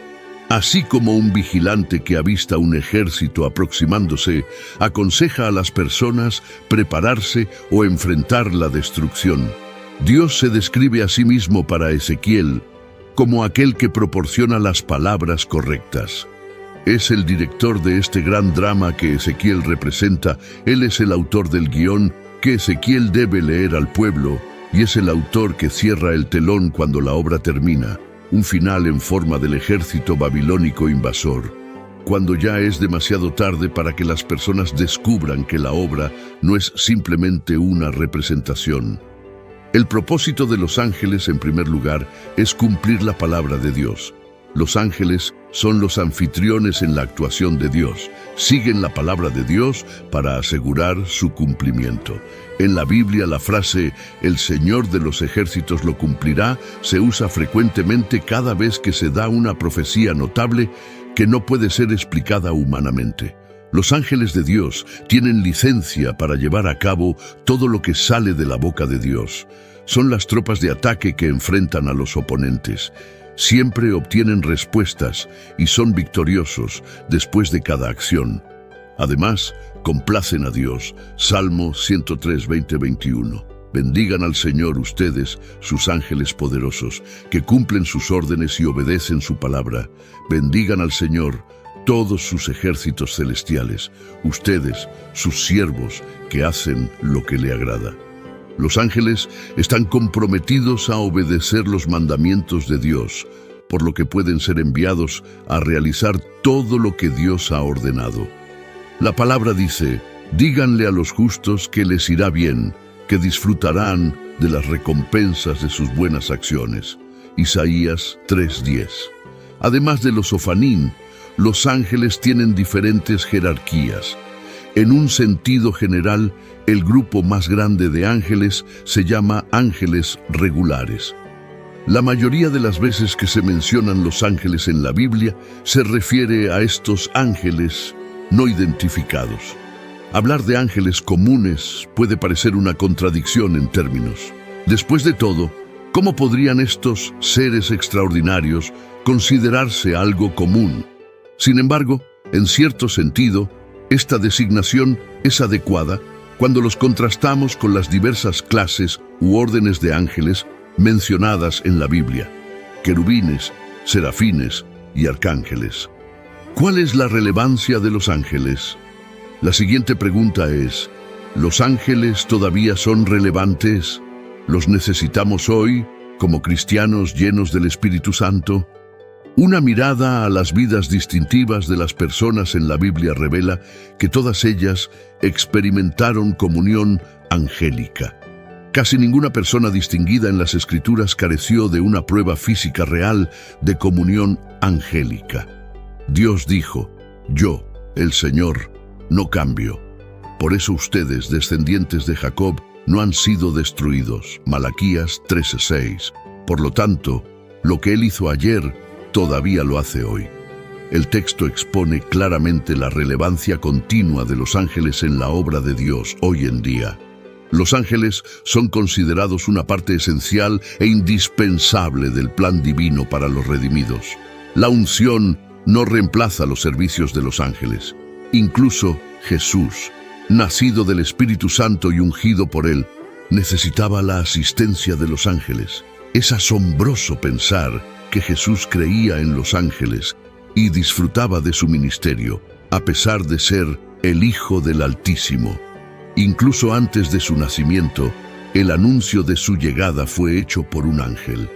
Así como un vigilante que avista un ejército aproximándose, aconseja a las personas prepararse o enfrentar la destrucción. Dios se describe a sí mismo para Ezequiel como aquel que proporciona las palabras correctas. Es el director de este gran drama que Ezequiel representa. Él es el autor del guión que Ezequiel debe leer al pueblo y es el autor que cierra el telón cuando la obra termina, un final en forma del ejército babilónico invasor, cuando ya es demasiado tarde para que las personas descubran que la obra no es simplemente una representación. El propósito de los ángeles, en primer lugar, es cumplir la palabra de Dios. Los ángeles son los anfitriones en la actuación de Dios. Siguen la palabra de Dios para asegurar su cumplimiento. En la Biblia, la frase «El Señor de los ejércitos lo cumplirá» se usa frecuentemente cada vez que se da una profecía notable que no puede ser explicada humanamente. Los ángeles de Dios tienen licencia para llevar a cabo todo lo que sale de la boca de Dios. Son las tropas de ataque que enfrentan a los oponentes. Siempre obtienen respuestas y son victoriosos después de cada acción. Además, complacen a Dios. Salmo 103, 20-21. Bendigan al Señor ustedes, sus ángeles poderosos, que cumplen sus órdenes y obedecen su palabra. Bendigan al Señor todos sus ejércitos celestiales, ustedes, sus siervos, que hacen lo que le agrada. Los ángeles están comprometidos a obedecer los mandamientos de Dios, por lo que pueden ser enviados a realizar todo lo que Dios ha ordenado. La palabra dice: díganle a los justos que les irá bien, que disfrutarán de las recompensas de sus buenas acciones. Isaías 3:10. Además de los Ofanim, los ángeles tienen diferentes jerarquías. En un sentido general, el grupo más grande de ángeles se llama ángeles regulares. La mayoría de las veces que se mencionan los ángeles en la Biblia se refiere a estos ángeles no identificados. Hablar de ángeles comunes puede parecer una contradicción en términos. Después de todo, ¿cómo podrían estos seres extraordinarios considerarse algo común? Sin embargo, en cierto sentido, esta designación es adecuada cuando los contrastamos con las diversas clases u órdenes de ángeles mencionadas en la Biblia: querubines, serafines y arcángeles. ¿Cuál es la relevancia de los ángeles? La siguiente pregunta es: ¿los ángeles todavía son relevantes? ¿Los necesitamos hoy como cristianos llenos del Espíritu Santo? Una mirada a las vidas distintivas de las personas en la Biblia revela que todas ellas experimentaron comunión angélica. Casi ninguna persona distinguida en las Escrituras careció de una prueba física real de comunión angélica. Dios dijo: yo, el Señor, no cambio. Por eso ustedes, descendientes de Jacob, no han sido destruidos. Malaquías 13:6. Por lo tanto, lo que Él hizo ayer, todavía lo hace hoy. El texto expone claramente la relevancia continua de los ángeles en la obra de Dios hoy en día. Los ángeles son considerados una parte esencial e indispensable del plan divino para los redimidos. La unción no reemplaza los servicios de los ángeles. Incluso Jesús, nacido del Espíritu Santo y ungido por Él, necesitaba la asistencia de los ángeles. Es asombroso pensar que Jesús creía en los ángeles y disfrutaba de su ministerio, a pesar de ser el Hijo del Altísimo. Incluso antes de su nacimiento, el anuncio de su llegada fue hecho por un ángel.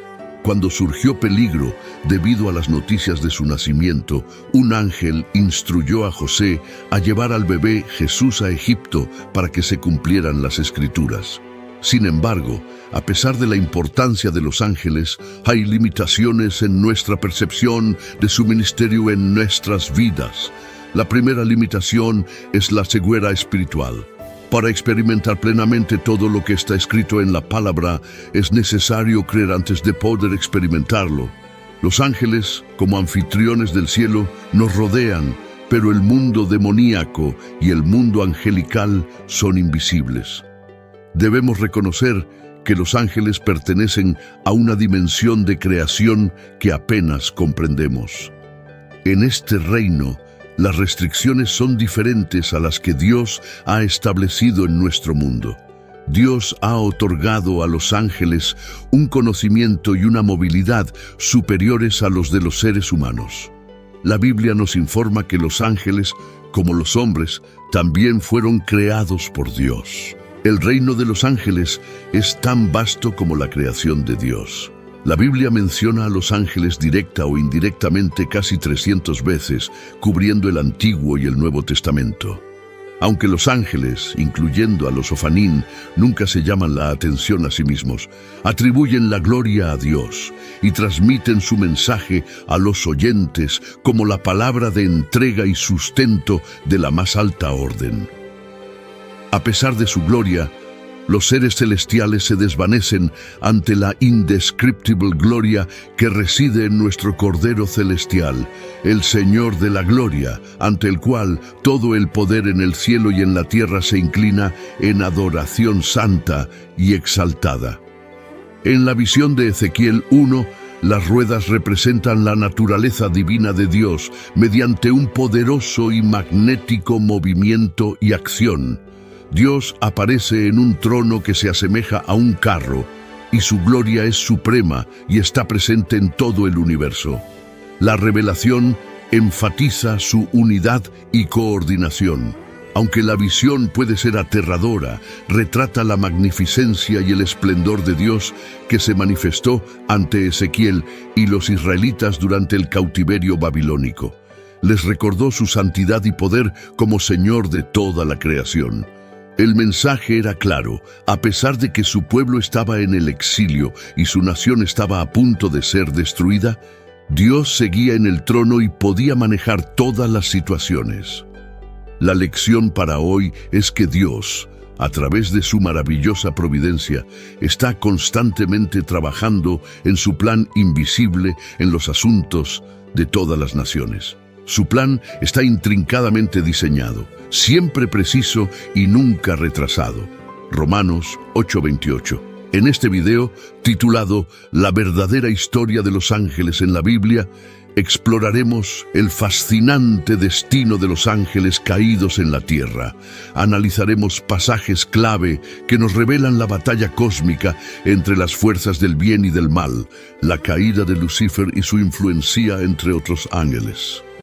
Cuando surgió peligro debido a las noticias de su nacimiento, un ángel instruyó a José a llevar al bebé Jesús a Egipto para que se cumplieran las Escrituras. Sin embargo, a pesar de la importancia de los ángeles, hay limitaciones en nuestra percepción de su ministerio en nuestras vidas. La primera limitación es la ceguera espiritual. Para experimentar plenamente todo lo que está escrito en la palabra, es necesario creer antes de poder experimentarlo. Los ángeles, como anfitriones del cielo, nos rodean, pero el mundo demoníaco y el mundo angelical son invisibles. Debemos reconocer que los ángeles pertenecen a una dimensión de creación que apenas comprendemos. En este reino, las restricciones son diferentes a las que Dios ha establecido en nuestro mundo. Dios ha otorgado a los ángeles un conocimiento y una movilidad superiores a los de los seres humanos. La Biblia nos informa que los ángeles, como los hombres, también fueron creados por Dios. El reino de los ángeles es tan vasto como la creación de Dios. La Biblia menciona a los ángeles directa o indirectamente casi 300 veces, cubriendo el Antiguo y el Nuevo Testamento. Aunque los ángeles, incluyendo a los Ofanim, nunca se llaman la atención a sí mismos, atribuyen la gloria a Dios y transmiten su mensaje a los oyentes como la palabra de entrega y sustento de la más alta orden. A pesar de su gloria, los seres celestiales se desvanecen ante la indescriptible gloria que reside en nuestro Cordero Celestial, el Señor de la Gloria, ante el cual todo el poder en el cielo y en la tierra se inclina en adoración santa y exaltada. En la visión de Ezequiel 1, las ruedas representan la naturaleza divina de Dios mediante un poderoso y magnético movimiento y acción. Dios aparece en un trono que se asemeja a un carro, y su gloria es suprema y está presente en todo el universo. La revelación enfatiza su unidad y coordinación. Aunque la visión puede ser aterradora, retrata la magnificencia y el esplendor de Dios que se manifestó ante Ezequiel y los israelitas durante el cautiverio babilónico. Les recordó su santidad y poder como Señor de toda la creación. El mensaje era claro. A pesar de que su pueblo estaba en el exilio y su nación estaba a punto de ser destruida, Dios seguía en el trono y podía manejar todas las situaciones. La lección para hoy es que Dios, a través de su maravillosa providencia, está constantemente trabajando en su plan invisible en los asuntos de todas las naciones. Su plan está intrincadamente diseñado, siempre preciso y nunca retrasado. Romanos 8:28. En este video, titulado La verdadera historia de los ángeles en la Biblia, exploraremos el fascinante destino de los ángeles caídos en la tierra. Analizaremos pasajes clave que nos revelan la batalla cósmica entre las fuerzas del bien y del mal, la caída de Lucifer y su influencia entre otros ángeles.